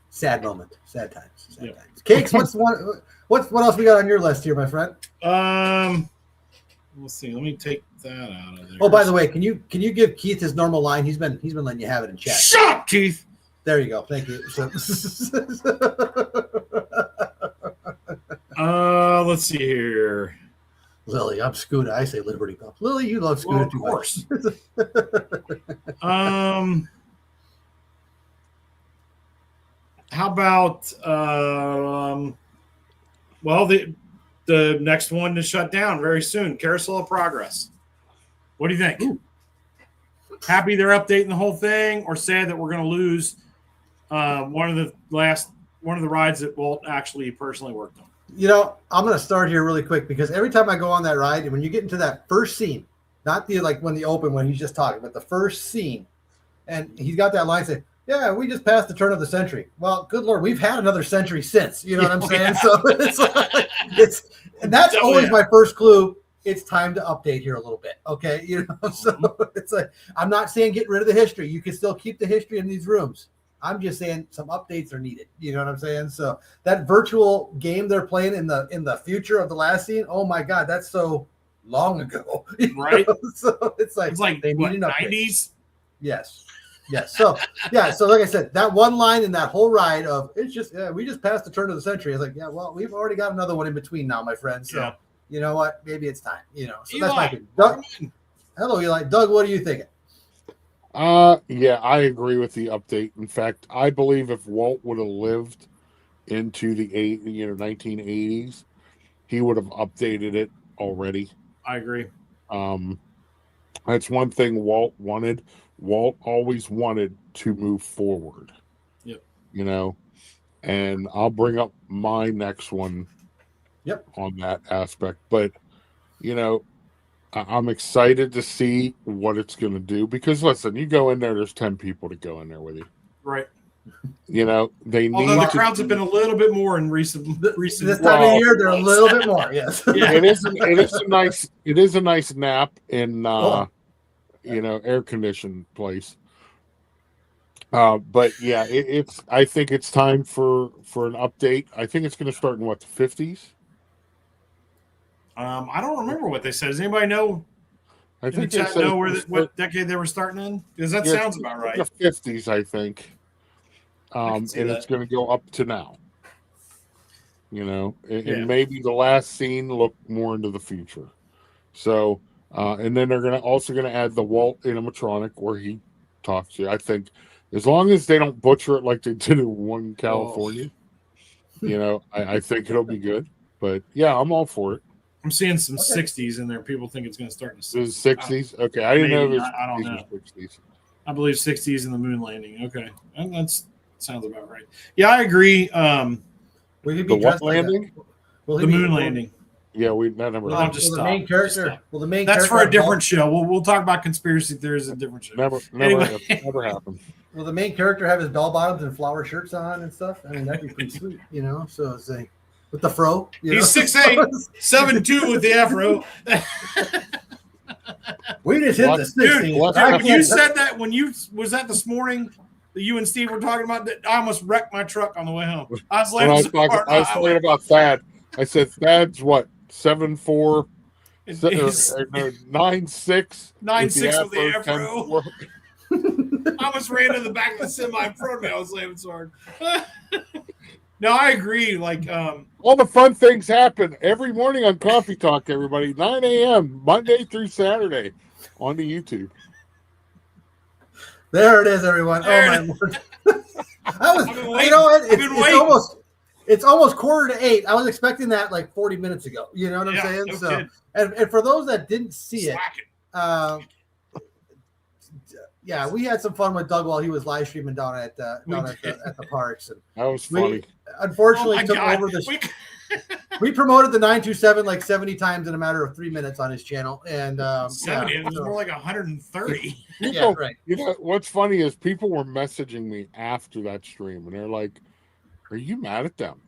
Sad moment. Sad times. Sad Yeah. times. Cakes, what else we got on your list here, my friend? Let's see. Let me take that out of there. Oh, by the way, can you give Keith his normal line? He's been letting you have it in chat. Shut up, Keith. There you go. Thank you. Let's see here. Lily, I'm Scooter. I say Liberty Bell. Lily, you love Scooter Well, of too course. much. How about the next one to shut down very soon, Carousel of Progress. What do you think? Ooh. Happy they're updating the whole thing, or sad that we're going to lose one of the rides that Walt actually personally worked on? You know, I'm going to start here really quick because every time I go on that ride, and when you get into that first scene, not the like when the open when he's just talking, but the first scene, and he's got that line saying, "Yeah, we just passed the turn of the century." Well, good Lord, we've had another century since. You know what I'm saying? Yeah. So and that's Oh, always yeah. my first clue. It's time to update here a little bit, okay? You know, so it's like I'm not saying get rid of the history. You can still keep the history in these rooms. I'm just saying some updates are needed. You know what I'm saying? So that virtual game they're playing in the future of the last scene, oh my God, that's so long ago. You Right. know? So it's like they need what, an update. 90s. Yes. So yeah, so like I said, that one line in that whole ride of it's just we just passed the turn of the century. It's like, yeah, well, we've already got another one in between now, my friend. So Yeah. you know what? Maybe it's time. You know, so Eli, that's my thing. Doug, hello, Eli. Doug, what are you thinking? Yeah, I agree with the update. In fact, I believe if Walt would have lived into the 1980s, he would have updated it already. I agree. That's one thing Walt wanted. Walt always wanted to move forward. Yep. You know, and I'll bring up my next one. Yep. On that aspect, but you know, I'm excited to see what it's going to do because listen, you go in there, there's 10 people to go in there with you. Right. You know, they Although need the crowds have been a little bit more in recent This time of year, they're a little bit more. Yes. Yeah. It is a nice nap in you know, air conditioned place. But yeah, I think it's time for an update. I think it's going to start in what, the 50s. I don't remember what they said. Does anybody know? I think Chat know what decade they were starting in? Because that sounds about right. The 50s, I think. And it's going to go up to now. You know, and maybe the last scene look more into the future. So, and then they're also going to add the Walt animatronic where he talks to you. I think as long as they don't butcher it like they did in One California, you know, I think it'll be good. But yeah, I'm all for it. I'm seeing some 60s in there. People think it's going to start in the 60s. 60s? Okay, I didn't know it was I don't 50s know. or 60s. I believe 60s and the moon landing. Okay. And that sounds about right. Yeah, I agree. Will he be The what dressed like landing? The moon landing. Yeah, that never Well, happened. just Will the stop. main character? Just stop. Will the main That's character for a have different show. We'll talk about conspiracy theories at a different show. Never Anyway. happened. Will the main character have his bell bottoms and flower shirts on and stuff? I mean, that'd be pretty sweet, you know. So it's like with the fro. You He's know? 6'8", 7'2" with the afro. We just hit the 60. Dude, I When you can't- said that, was that this morning that you and Steve were talking about that? I almost wrecked my truck on the way home. I was When laughing I was so hard. talking about Thad, I said Thad's what, 7'4", He's 9'6", 9'6" with the afro, afro. 10'4". I almost ran to the back of the semi in front of me. I was laughing so hard. No, I agree. Like, All the fun things happen every morning on Coffee Talk, everybody. 9 a.m., Monday through Saturday on the YouTube. There it is, everyone. There Oh it my Lord. I was, I've been you waiting. know what? I've been waiting. It's almost 7:45. I was expecting that like 40 minutes ago. You know what I'm Yeah, saying? no So, kidding. and for those that didn't see it, Slacking. yeah, we had some fun with Doug while he was live streaming down at the parks. And That was funny. unfortunately Oh my took God. over we promoted the 927 like 70 times in a matter of 3 minutes on his channel. And 70. yeah, It was so- more like 130. yeah, right. You know, what's funny is people were messaging me after that stream, and they're like, "Are you mad at them?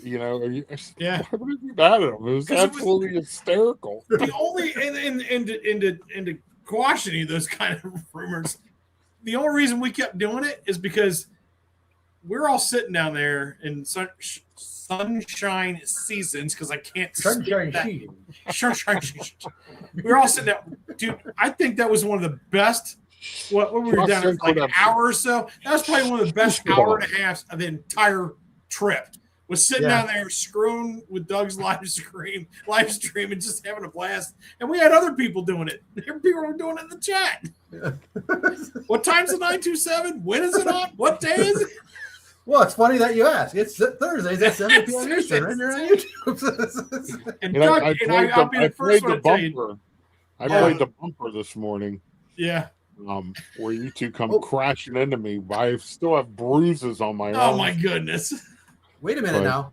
You know, are you?" I said, Yeah. Why would I be mad at them? It was 'Cause it was- absolutely hysterical. The only into quash any of those kind of rumors, the only reason we kept doing it is because we're all sitting down there in sunshine seasons because I can't Sunshine that- Sheet. sunshine. We're all sitting down, dude. I think that was one of the best. What we were down there for like an hour or so. That was probably one of the best hour and a half of the entire trip. Was sitting down there screwing with Doug's live stream and just having a blast. And we had other people doing it. People were doing it in the chat. What time's the 927? When is it on? What day is it? Well, it's funny that you ask. It's Thursdays at 7 p.m. Eastern, right there on YouTube. And And Doug, I I'll be the first played one the to tell you. bumper. I played the bumper this morning. Yeah. Where you two come crashing into me. I still have bruises on my arm. Oh my goodness. Wait a minute But- now.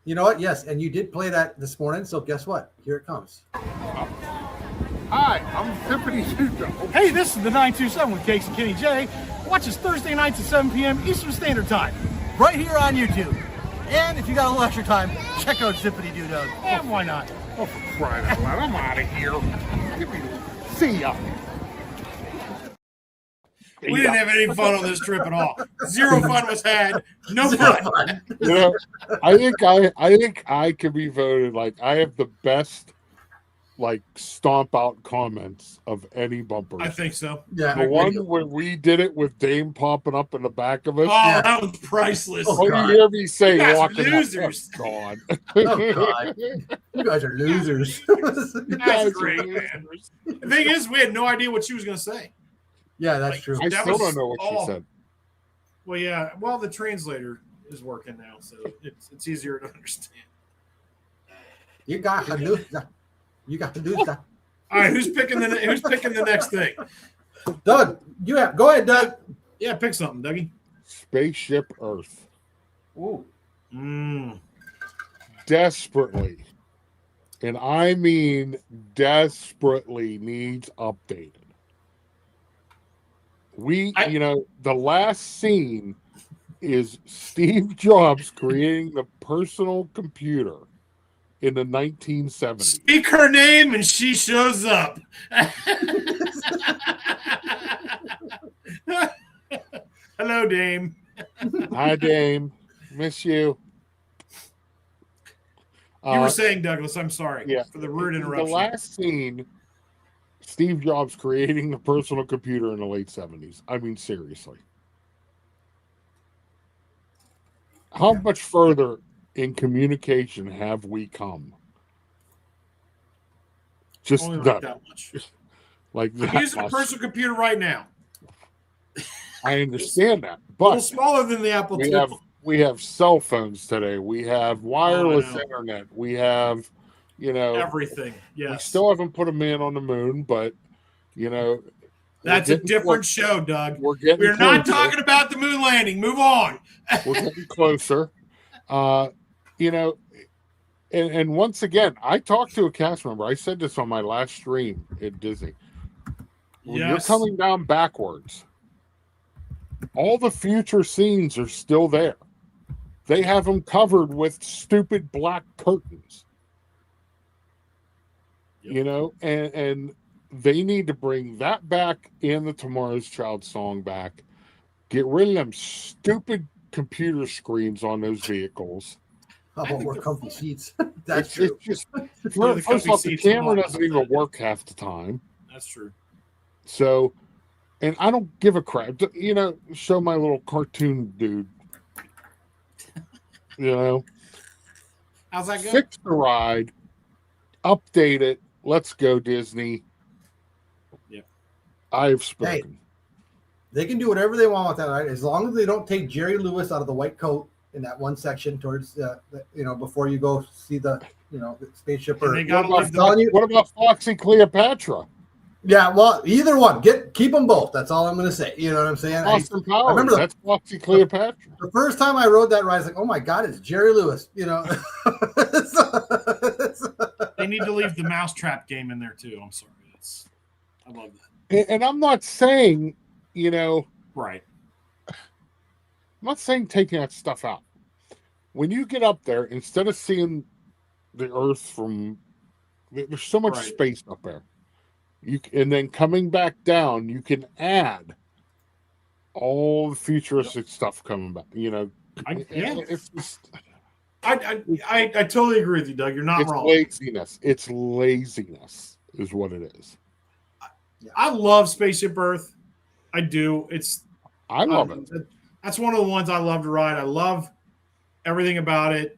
You know what? Yes, and you did play that this morning. So guess what? Here it comes. Hi, I'm Tiffany Dudo. Hey, this is the 927 with Cakes and Kenny J. Watch us Thursday nights at 7 p.m. Eastern Standard Time, right here on YouTube. And if you got a little extra time, check out Dee Doo Doug. And why not? Oh, for crying out loud! I'm out of here. See ya. We didn't have any fun on this trip at all. Zero fun was had. No fun. You know, I think I could be voted like I have the best like stomp out comments of any bumpers. I think so. Yeah, The one where we did it with Dame popping up in the back of us. Oh, that was priceless. Oh, What do you hear me say? You guys are Walking out? losers. Oh, God. Oh, God. You guys are losers. That's great, man. The thing is, we had no idea what she was going to say. Yeah, that's true. I That still was don't know what all- she said. Well, yeah. Well, the translator is working now, so it's easier to understand. You got to do that. You got to do that. All right, who's picking the next thing? Doug, go ahead, Doug. Yeah, pick something, Dougie. Spaceship Earth Ooh. desperately, and I mean desperately, needs updated. The last scene is Steve Jobs creating the personal computer in the 1970s. Speak her name and she shows up. Hello, Dame. Hi, Dame. Miss you. You were saying, Douglas, I'm sorry for the rude The interruption. last scene, Steve Jobs creating the personal computer in the late 70s. I mean, seriously. How much further in communication have we come? Just Only like that, that much. like I'm that using a much. personal computer right now. I understand that, A little but smaller than the Apple we II. we have cell phones today. We have wireless know. internet. We have, Everything. we Yes. still haven't put a man on the moon, but That's a getting different close. show, Doug. We're getting We're not closer. talking about the moon landing. Move on. We're getting closer. And once again, I talked to a cast member. I said this on my last stream at Disney. When you're Yes. coming down backwards, all the future scenes are still there. They have them covered with stupid black curtains. Yep. And they need to bring that back and the Tomorrow's Child song back. Get rid of them stupid computer screens on those vehicles. How about more comfy seats? That's It's true. just the first comfy off, the seats camera are doesn't even work half the time. That's true. So, and I don't give a crap. Show my little cartoon dude. How's that going? Fix the ride, update it. Let's go, Disney. Yep. I've spoken. They can do whatever they want with that, right? As long as they don't take Jerry Lewis out of the white coat in that one section towards, before you go see the spaceship. And Or, they gotta I'm leave the- telling you, What about Foxy Cleopatra? yeah, well, either one. Keep them both. That's all I'm going to say. You know what I'm saying? Austin Powers. remember the- That's Foxy Cleopatra. The first time I rode that ride, I was like, oh my God, it's Jerry Lewis. They need to leave the mousetrap game in there too. I'm sorry. I love that. And I'm not saying, Right. I'm not saying taking that stuff out. When you get up there, instead of seeing the Earth from, there's so much Right. space up there. And then coming back down, you can add all the futuristic stuff coming back. It's just, I totally agree with you, Doug. You're not it's wrong. laziness. It's laziness is what it is. I love Spaceship Earth. I do. I love it. That's one of the ones I love to ride. I love everything about it.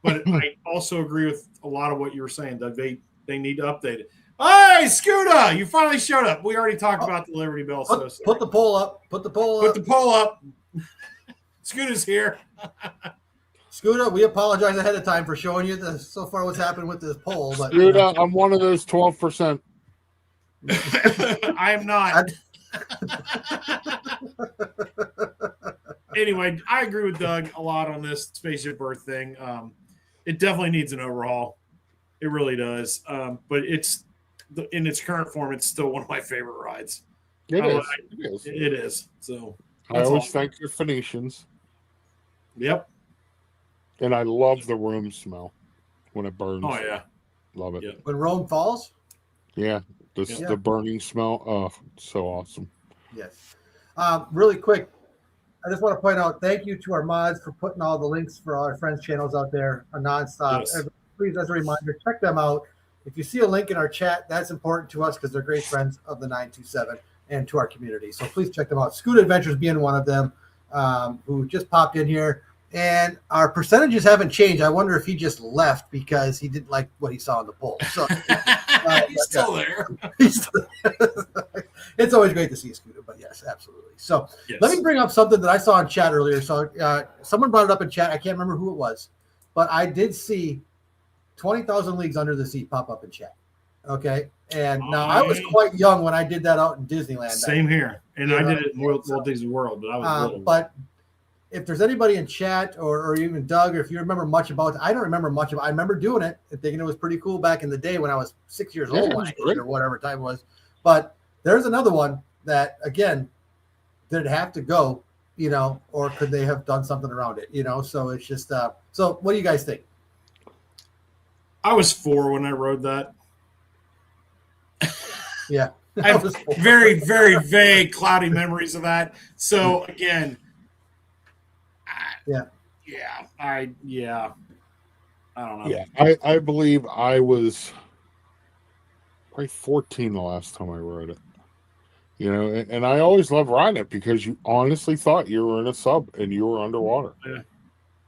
But I also agree with a lot of what you were saying, Doug. They need to update it. Hey, Scooter, you finally showed up. We already talked about the Liberty Bell. Put the poll up. Put the poll up. Put the poll up. Scooter's here. Scooter, we apologize ahead of time for showing you so far what's happened with this poll. But Dude, I'm one of those 12%. I am not. anyway, I agree with Doug a lot on this Spaceship Earth thing. It definitely needs an overhaul. It really does. But in its current form, it's still one of my favorite rides. It is. It is. So I always thank the Phoenicians. Yep. And I love the room smell when it burns. Oh yeah. Love it. Yep. When Rome falls. Yeah. The burning smell. Oh, so awesome. Yes. Really quick, I just want to point out thank you to our mods for putting all the links for all our friends' channels out there nonstop. Yes. Please, as a reminder, check them out. If you see a link in our chat, that's important to us because they're great friends of the 927 and to our community. So please check them out. SkootahAdventures being one of them, who just popped in here. And our percentages haven't changed. I wonder if he just left because he didn't like what he saw in the poll. So He's still there. It's always great to see you, Scooter, but yes, absolutely. So let me bring up something that I saw in chat earlier. So someone brought it up in chat. I can't remember who it was, but I did see 20,000 Leagues Under the Sea pop up in chat. Okay. And now I was quite young when I did that out in Disneyland. Same here. And I did it in Walt Disney World, but I was little. But if there's anybody in chat or even Doug, or if you remember much about it, I don't remember much of it. I remember doing it and thinking it was pretty cool back in the day when I was 6 years old when I did it, or whatever time it was. But there's another one that, again, did it have to go, or could they have done something around it, So it's just, so what do you guys think? I was 4 when I rode that. Yeah. I have very, very vague, cloudy memories of that. So, again, I don't know. Yeah, I believe I was probably 14 the last time I rode it. And I always loved riding it because you honestly thought you were in a sub and you were underwater. Yeah.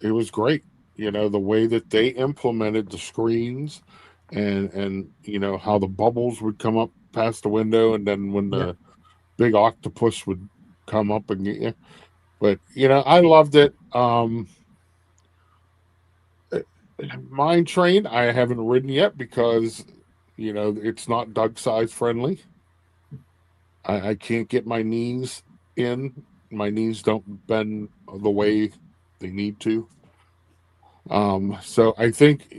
It was great. The way that they implemented the screens and how the bubbles would come up past the window, and then when the big octopus would come up and get you. But I loved it. Mine Train I haven't ridden yet because it's not Doug size friendly. I can't get my knees in. My knees don't bend the way they need to. So I think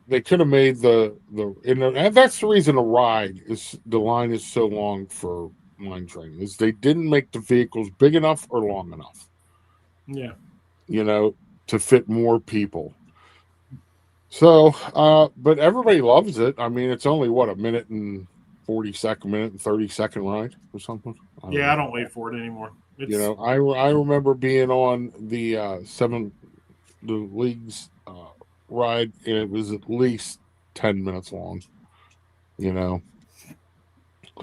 they could have made and that's the reason the line is so long for Mine Train, is they didn't make the vehicles big enough or long enough. Yeah. To fit more people. So, but everybody loves it. I mean, it's only a minute and 30-second ride or something. I don't wait for it anymore. I remember being on the Leagues ride, and it was at least 10 minutes long.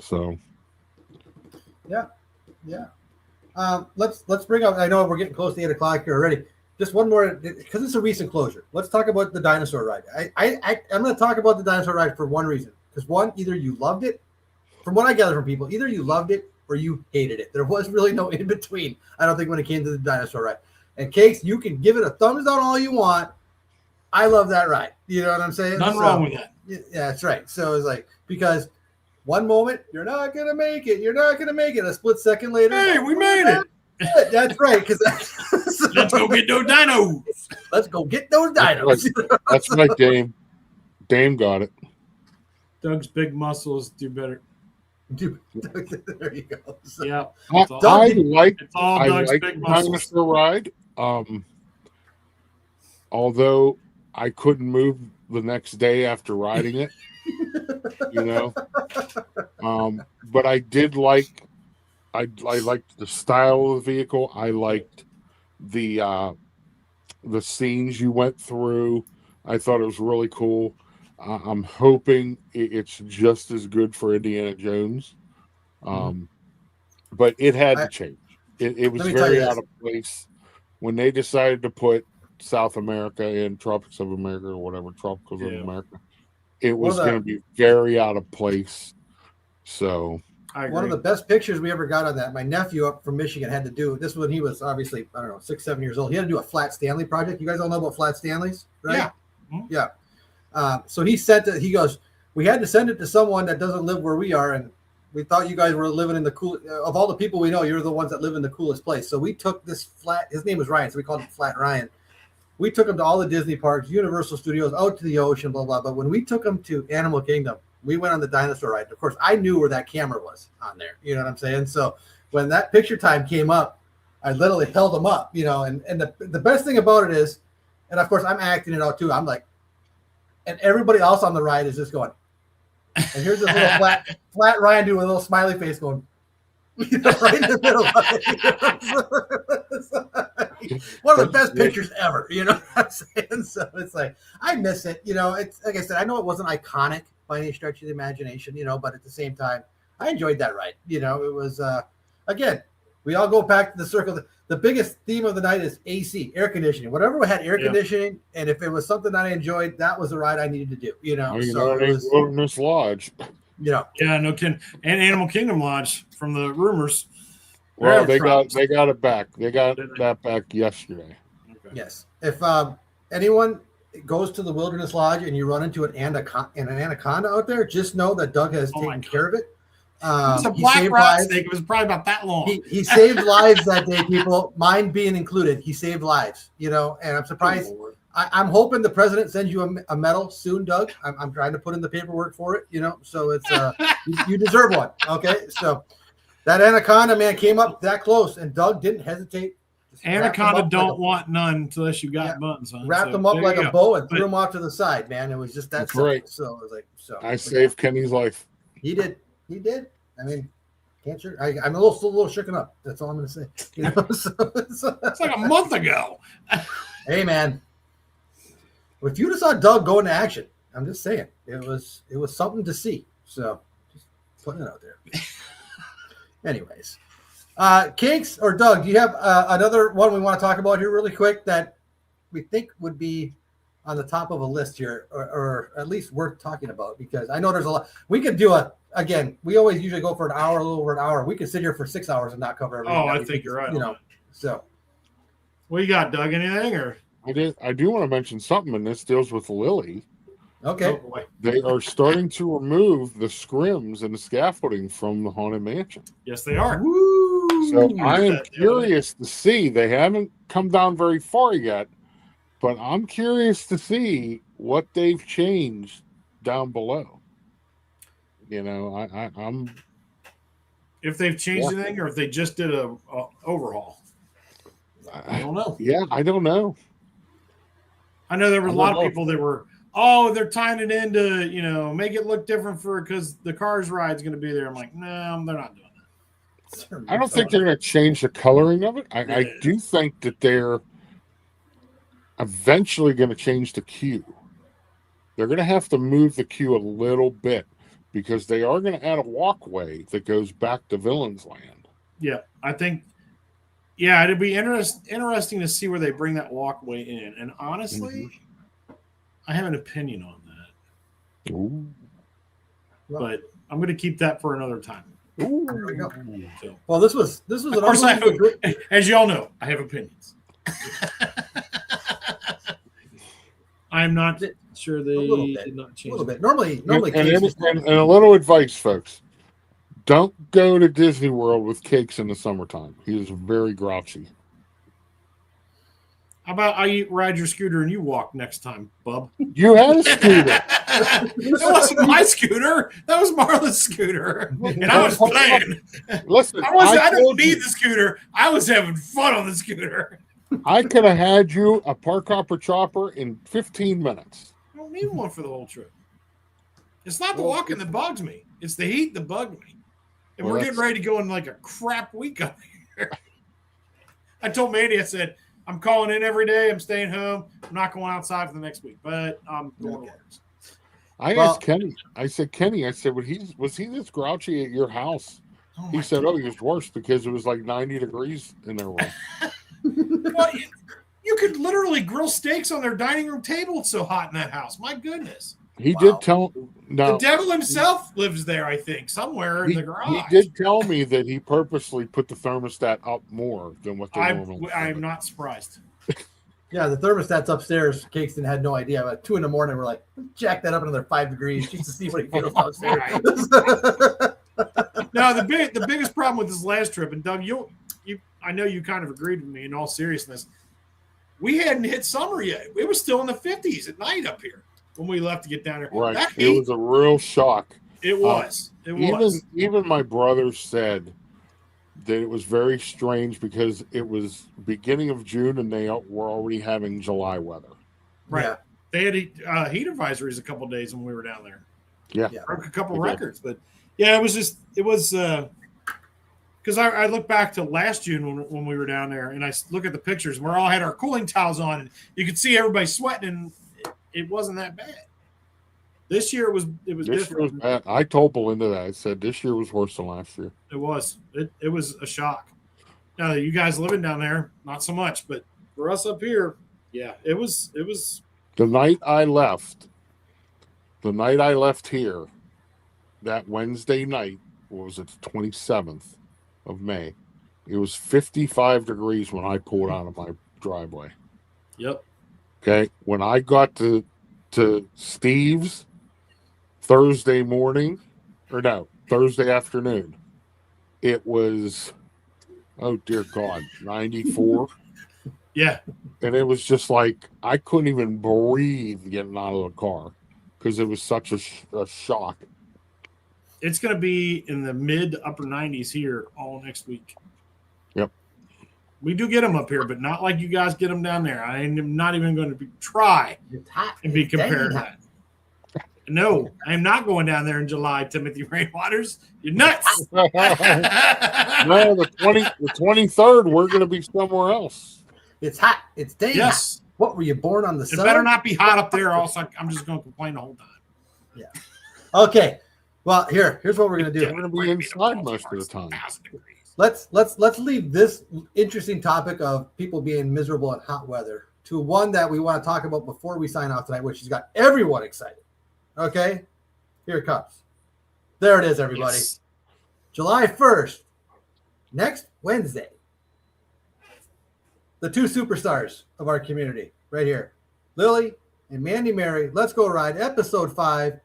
So. Yeah. Let's bring up. I know we're getting close to 8 o'clock here already. Just one more, because it's a recent closure. Let's talk about the dinosaur ride. I'm going to talk about the dinosaur ride for one reason. Because one, either you loved it, from what I gather from people, either you loved it or you hated it. There was really no in between, I don't think, when it came to the dinosaur ride. And Cakes, you can give it a thumbs down all you want. I love that ride. You know what I'm saying? Nothing wrong with that. Yeah, that's right. So it's like, because one moment, you're not going to make it. You're not going to make it. A split second later. Hey, we made it. That's right. Let's go get those dinos. Let's go get those dinos. That's right, Dame. Dame got it. Doug's big muscles do better. Dude, there you go. So, Yeah. I like Doug's big the muscles. dinosaur ride. Although I couldn't move the next day after riding it. But I did like. I liked the style of the vehicle. I liked the scenes you went through. I thought it was really cool. I'm hoping it's just as good for Indiana Jones. But it had to change. It was very out of place when they decided to put South America in Tropics of America or whatever, Tropicals of America. It was going to be very out of place. So one of the best pictures we ever got on that, my nephew up from Michigan had to do this when he was obviously, 6-7 years old. He had to do a Flat Stanley project. You guys all know about Flat Stanleys, right? Yeah. So he sent it. He goes, we had to send it to someone that doesn't live where we are, and we thought you guys were living in the cool. Of all the people we know, you're the ones that live in the coolest place. So we took this flat. His name was Ryan, so we called him Flat Ryan. We took him to all the Disney parks, Universal Studios, out to the ocean, blah blah. But when we took him to Animal Kingdom, we went on the dinosaur ride. Of course, I knew where that camera was on there. You know what I'm saying? So when that picture time came up, I literally held him up. You know, and the best thing about it is, and of course I'm acting it out too. I'm like, and everybody else on the ride is just going. And here's this little flat Ryan doing a little smiley face going, you know, right in the middle of it. One of the best pictures ever, you know what I'm saying? So it's like, I miss it. You know, it's like I said, I know it wasn't iconic by any stretch of the imagination, you know, but at the same time, I enjoyed that ride. You know, it was, again, we all go back to the circle. The biggest theme of the night is AC, air conditioning. Whatever had air conditioning, and if it was something that I enjoyed, that was the ride I needed to do. You know, so it was Wilderness Lodge. You know, yeah, no kidding. And Animal Kingdom Lodge from the rumors. Well, they got it back. They got that back yesterday. Okay. Yes. If anyone goes to the Wilderness Lodge and you run into an anaconda out there, just know that Doug has taken care of it. It's a black rock snake. It was probably about that long. He saved lives that day, people, mine being included. He saved lives, you know, and I'm surprised. I'm hoping the president sends you a medal soon, Doug. I'm trying to put in the paperwork for it, you know, so it's you deserve one. Okay. So that anaconda, man, came up that close, and Doug didn't hesitate. Anaconda don't want none unless you got buttons, huh? Wrapped them up like a bow and threw them off to the side, man. It was just that simple. So it was like, I saved Kenny's life. He did. I mean, can't sure. I'm still a little shooken up. That's all I'm going to say. You know, so it's like a month ago. Hey, man, if you just saw Doug go into action, I'm just saying it was something to see. So just putting it out there. Anyways, Kinks or Doug, do you have another one we want to talk about here really quick that we think would be on the top of a list here, or at least worth talking about? Because I know there's a lot. We could do again, we always usually go for an hour, a little over an hour. We could sit here for 6 hours and not cover everything. Oh, I think you're right. You know, so what you got, Doug? Anything or? I do want to mention something, and this deals with Lily. Okay. Oh, they are starting to remove the scrims and the scaffolding from the Haunted Mansion. Yes, they are. Woo! So I am curious to see. They haven't come down very far yet, but I'm curious to see what they've changed down below. You know, I'm. If they've changed anything, or if they just did a overhaul, I don't know. Yeah, I don't know. I know there were a lot of people that were, they're tying it into, you know, make it look different because the Cars ride's going to be there. I'm like, no, they're not doing that. I don't think they're going to change the coloring of it. I do think that they're eventually going to change the queue. They're going to have to move the queue a little bit because they are going to add a walkway that goes back to Villain's Land. Yeah, I think. Yeah, it'd be interesting to see where they bring that walkway in. And honestly, I have an opinion on that. Ooh. But I'm going to keep that for another time. Ooh. There we go. So, Well, this was of an course, as you all know, I have opinions. I'm not sure they did not change. A little bit. Normally, and a little advice, folks. Don't go to Disney World with Cakes in the summertime. He is very grouchy. How about I ride your scooter and you walk next time, bub? You had a scooter. That wasn't my scooter. That was Marla's scooter. And I was playing. Listen, I don't need the scooter. I was having fun on the scooter. I could have had you a park hopper chopper in 15 minutes. I don't need one for the whole trip. It's not the walking that bugs me. It's the heat that bugged me. And we're getting ready to go in like a crap week up here. I told Mandy, I said, I'm calling in every day. I'm staying home. I'm not going outside for the next week, but I'm going to work. I asked Kenny. I said, was he this grouchy at your house? He said, he was worse because it was like 90 degrees in their room. Well, you could literally grill steaks on their dining room table. It's so hot in that house. My goodness. He did tell the devil himself lives there, I think, somewhere in the garage. He did tell me that he purposely put the thermostat up more than what they normally. I'm not surprised. Yeah, the thermostat's upstairs. Kingston had no idea. At 2 a.m, we're like, jack that up another 5 degrees just to see what he feels downstairs. Now the biggest problem with this last trip, and Doug, I know you kind of agreed with me in all seriousness. We hadn't hit summer yet. It was still in the 50s at night up here when we left to get down there. Right. That It was a real shock. It was. Even my brother said that it was very strange because it was beginning of June and they were already having July weather. Right. Yeah. They had heat advisories a couple days when we were down there. Yeah. Broke a couple records, but yeah, it was because I look back to last June when we were down there, and I look at the pictures. We all had our cooling towels on, and you could see everybody sweating, and it wasn't that bad. This year it was This different. year was bad. I told Belinda that. I said this year was worse than last year. It was. It was a shock. Now that you guys living down there, not so much, but for us up here, yeah, it was. The night I left here, that Wednesday night, what was it, the 27th of May, it was 55 degrees when I pulled out of my driveway. Yep. Okay. When I got to Steve's Thursday afternoon, it was, oh dear God, 94. Yeah. And it was just like I couldn't even breathe getting out of the car because it was such a shock. It's going to be in the mid to upper 90s here all next week. Yep. We do get them up here, but not like you guys get them down there. I am not even going to try It's hot. and be It's compared to dang that. No, I am not going down there in July, Timothy Rainwaters. You're nuts. No, the 23rd, we're going to be somewhere else. It's hot. It's dang Yes. hot. What, were you born on the It sun? better not be hot up there, or else I'm just going to complain the whole time. Yeah. Okay. Well, here's what we're gonna do. We're going to be inside most of the time. Let's leave this interesting topic of people being miserable in hot weather to one that we want to talk about before we sign off tonight, which has got everyone excited. Okay, here it comes. There it is, everybody. Yes. July 1st, next Wednesday. The two superstars of our community, right here, Lily and Mandy Mary. Let's Go Ride, episode 5,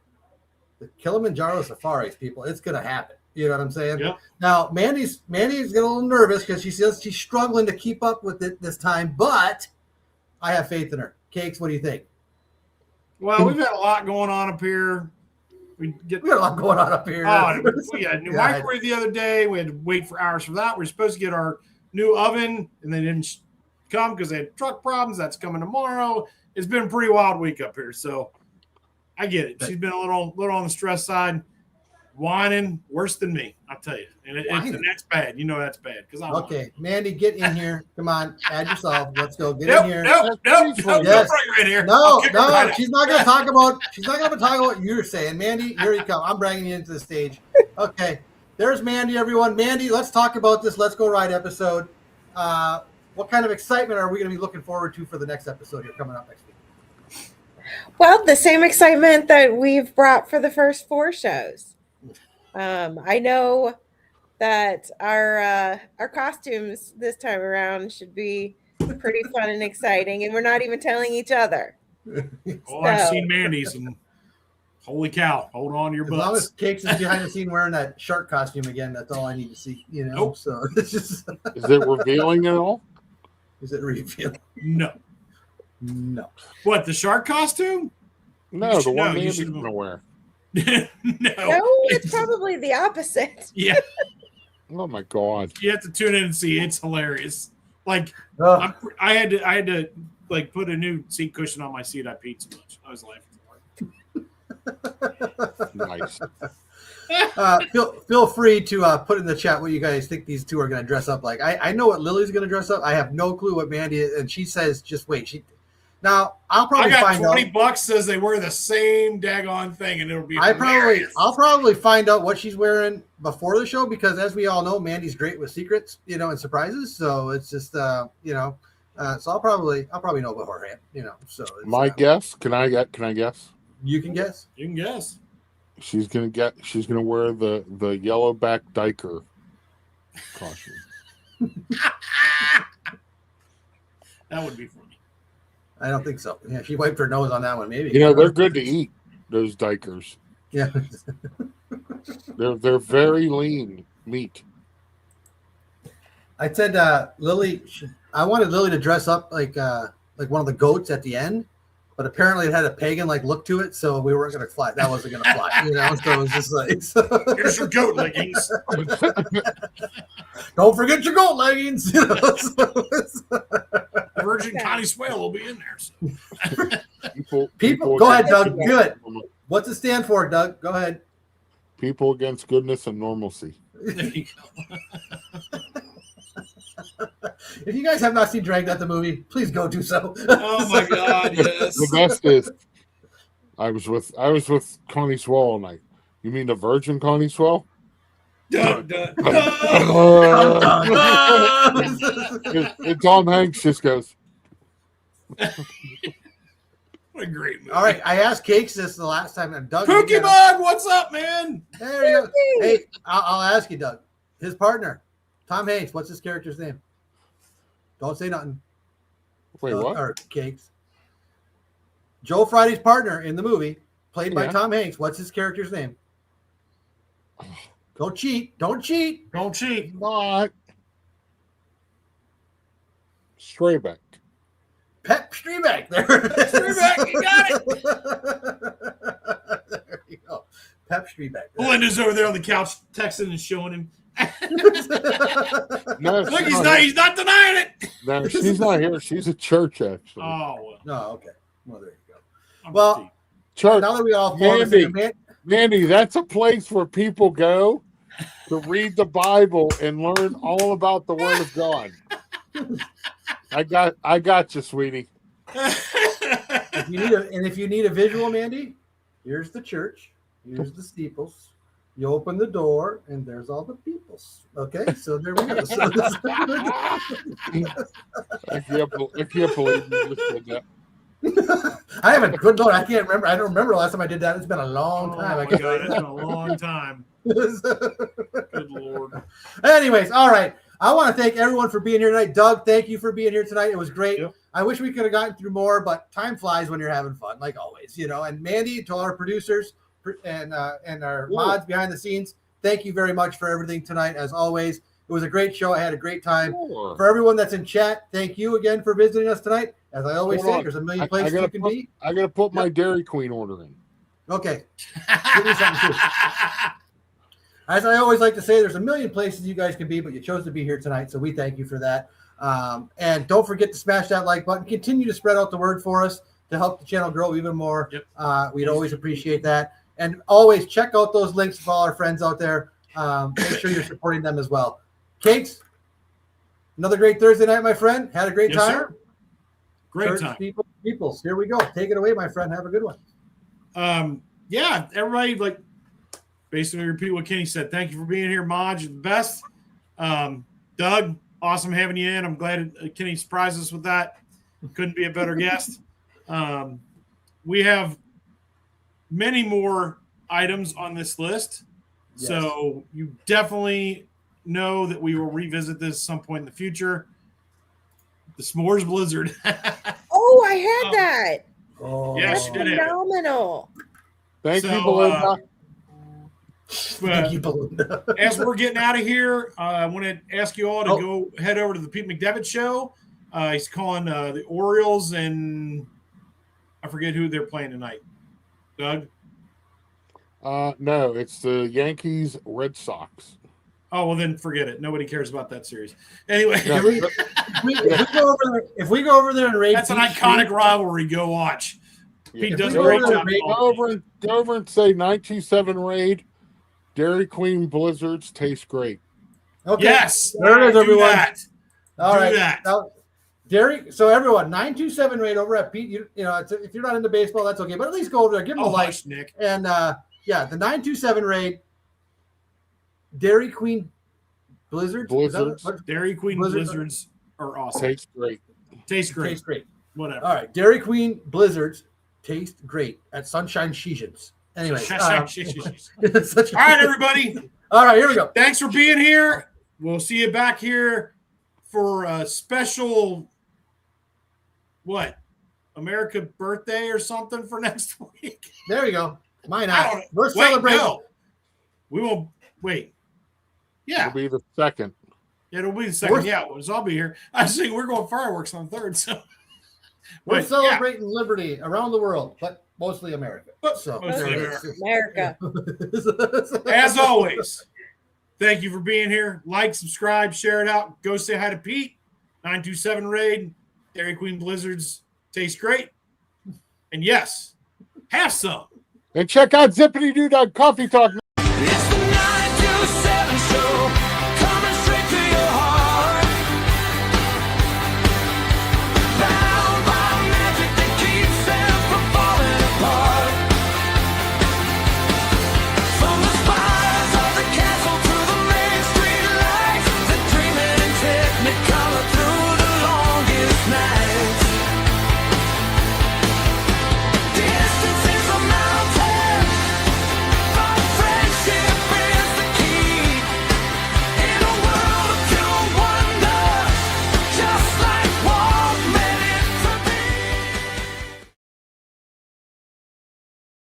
the Kilimanjaro Safaris. People, it's gonna happen. You know what I'm saying? Yep. Now, Mandy's getting a little nervous because she says she's struggling to keep up with it this time, but I have faith in her. Cakes, what do you think? Well, we've had a lot going on up here. We We got a lot going on up here. Oh, we got a new God. microwave the other day. We had to wait for hours for that. We are supposed to get our new oven, and they didn't come because they had truck problems. That's coming tomorrow. It's been a pretty wild week up here, so I get it. She's been a little on the stress side, whining worse than me. I'll tell you, and that's bad. You know that's bad because I'm Okay, Mandy, get in here. Come on, add yourself. Let's go. Get Nope, in here. nope, Yes. bring her in here. No, I'll kick her right no, out. she's not going to talk about. She's not going to talk about what you're saying, Mandy. Here you come. I'm bringing you into the stage. Okay, there's Mandy. Everyone, Mandy. Let's talk about this Let's Go Ride episode. What kind of excitement are we going to be looking forward to for the next episode here coming up next week? Well, the same excitement that we've brought for the first 4 shows. I know that our costumes this time around should be pretty fun and exciting, and we're not even telling each other. Oh, I've seen Mandy's, and holy cow, hold on to your As long as butts. Cakes is behind the scene wearing that shark costume again, that's all I need to see. You know, Nope. so it's just Is it revealing at all? is it reveal? No. No. What, the shark costume? No, the No, one you Mandy's should- going to wear. No. No, it's probably the opposite. Yeah, Oh my God. you have to tune in and see. It's hilarious. Like Ugh. I had to like put a new seat cushion on my seat. I peed so much. I was laughing. Nice. Feel free to put in the chat what you guys think these two are going to dress up like. I know what Lily's going to dress up. I have no clue what Mandy is, and she says just wait. Now I'll I probably got find out. $20 says they wear the same daggone thing, and it'll be. hilarious. I'll probably find out what she's wearing before the show because, as we all know, Mandy's great with secrets, and surprises. So it's just, so I'll probably know beforehand, So it's, My guess, can I guess? you can guess. You can guess. She's gonna wear the yellowback diker costume. That would be funny. I don't think so. Yeah, she wiped her nose on that one. Maybe. They're good to eat. Those dikers. Yeah. They're very lean meat. I said Lily. I wanted Lily to dress up like one of the goats at the end, but apparently it had a pagan look to it, so we weren't going to fly. That wasn't going to fly, So it was just like, Here's your goat leggings. don't forget your goat leggings. Virgin Connie Swale will be in there. So. People, go ahead, Doug. Do it. What's it stand for, Doug? Go ahead. People against goodness and normalcy. There you go. If you guys have not seen Dragnet the movie, please go do so. Oh my God, yes. The best is I was with Connie Swell all night. You mean the Virgin Connie Swell? Dun, dun, dun. And Tom Hanks just goes. What a great movie. All right, I asked Cakes this the last time, and Doug. Pokemon, what's up, man? There you go. Hey, I'll ask you, Doug. His partner, Tom Hanks. What's his character's name? Don't say nothing. Wait, what? Or Cakes. Joe Friday's partner in the movie, played by Tom Hanks. What's his character's name? Don't cheat. Don't cheat. Don't cheat. Not. Strayback. Pep Streebeck. There it is. Streebeck, you got it. There you go. Pep Streebeck. Belinda's over there on the couch texting and showing him. No, Look, he's not denying it. No, she's not here. She's at church, actually. Oh, well. No, okay. Well, there you go. I'm Well, cheap. Church. now that we all fall in the same Mandy, that's a place where people go to read the Bible and learn all about the Word of God. I got you, sweetie. If you need a visual, Mandy, here's the church. Here's the steeples. You open the door, and there's all the peoples. Okay, so there we go. I can't believe you just did that. I haven't. Good Lord, I can't remember. I don't remember the last time I did that. It's been a long time. Oh, my God, it's been a long time. Good Lord. Anyways, all right. I want to thank everyone for being here tonight. Doug, thank you for being here tonight. It was great. Yep. I wish we could have gotten through more, but time flies when you're having fun, like always, And Mandy, to all our producers and our mods behind the scenes, thank you very much for everything tonight. As always, it was a great show. I had a great time. Sure. For everyone that's in chat, thank you again for visiting us tonight. As I always Hold say, on. there's a million places you can be. I got to put my Dairy Queen order in. Okay. Give me something too. As I always like to say, there's a million places you guys can be, but you chose to be here tonight, so we thank you for that. And don't forget to smash that like button. Continue to spread out the word for us to help the channel grow even more. Yep. We'd always appreciate that. And always check out those links for all our friends out there. Make sure you're supporting them as well. Cakes, another great Thursday night, my friend. Had a great time. Sir. Great Church time. Peoples. Here we go. Take it away, my friend. Have a good one. Yeah, everybody, basically repeat what Kenny said. Thank you for being here, Mod. You're the best. Doug, awesome having you in. I'm glad Kenny surprised us with that. Couldn't be a better guest. We have many more items on this list. Yes. So you definitely know that we will revisit this some point in the future. The S'mores Blizzard. Oh, I had that. Oh, Yeah, That's she did have it. phenomenal. Thank you, So, Belinda. Thank you, Belinda. As we're getting out of here, I want to ask you all to go head over to the Pete McDevitt show. He's calling the Orioles, and I forget who they're playing tonight. Doug? No, it's the Yankees Red Sox. Oh, well, then forget it. Nobody cares about that series. Anyway, Yeah, If we go over there and raid, that's an Pete iconic Street, rivalry. Go watch. Pete does a we great go over job. there, Go over and say 927 raid. Dairy Queen Blizzards taste great. Okay. Yes. There it is, Do everyone. that. All Do right. that. Now, Derek, so everyone, 927 rate over at Pete. If you're not into baseball, that's okay. But at least go over there, give him a Oh, like. hush, Nick. And the 927 rate, Dairy Queen Blizzards. Is that Blizzards. what- Dairy Queen Blizzards. Blizzards are awesome. Tastes great. Tastes great. Tastes great. Whatever. All right. Dairy Queen Blizzards taste great at Sunshine Sheeshans. Anyway. All All right, everybody. All right, here we go. Thanks for being here. We'll see you back here for a special, America birthday or something for next week. There we go. Mine I out. don't- We're Wait, celebrating. no. We won't wait. Yeah. It'll be the second. It'll be the second. We're- Yeah, so I'll be here. I was thinking we're going fireworks on the 3rd. So We're But, celebrating liberty around the world, but mostly America. So Mostly there it is. America. As always, thank you for being here. Like, subscribe, share it out. Go say hi to Pete. 927 Raid. Dairy Queen Blizzards taste great. And yes, have some. And check out Zippity Doo Doug Coffee Talk. It's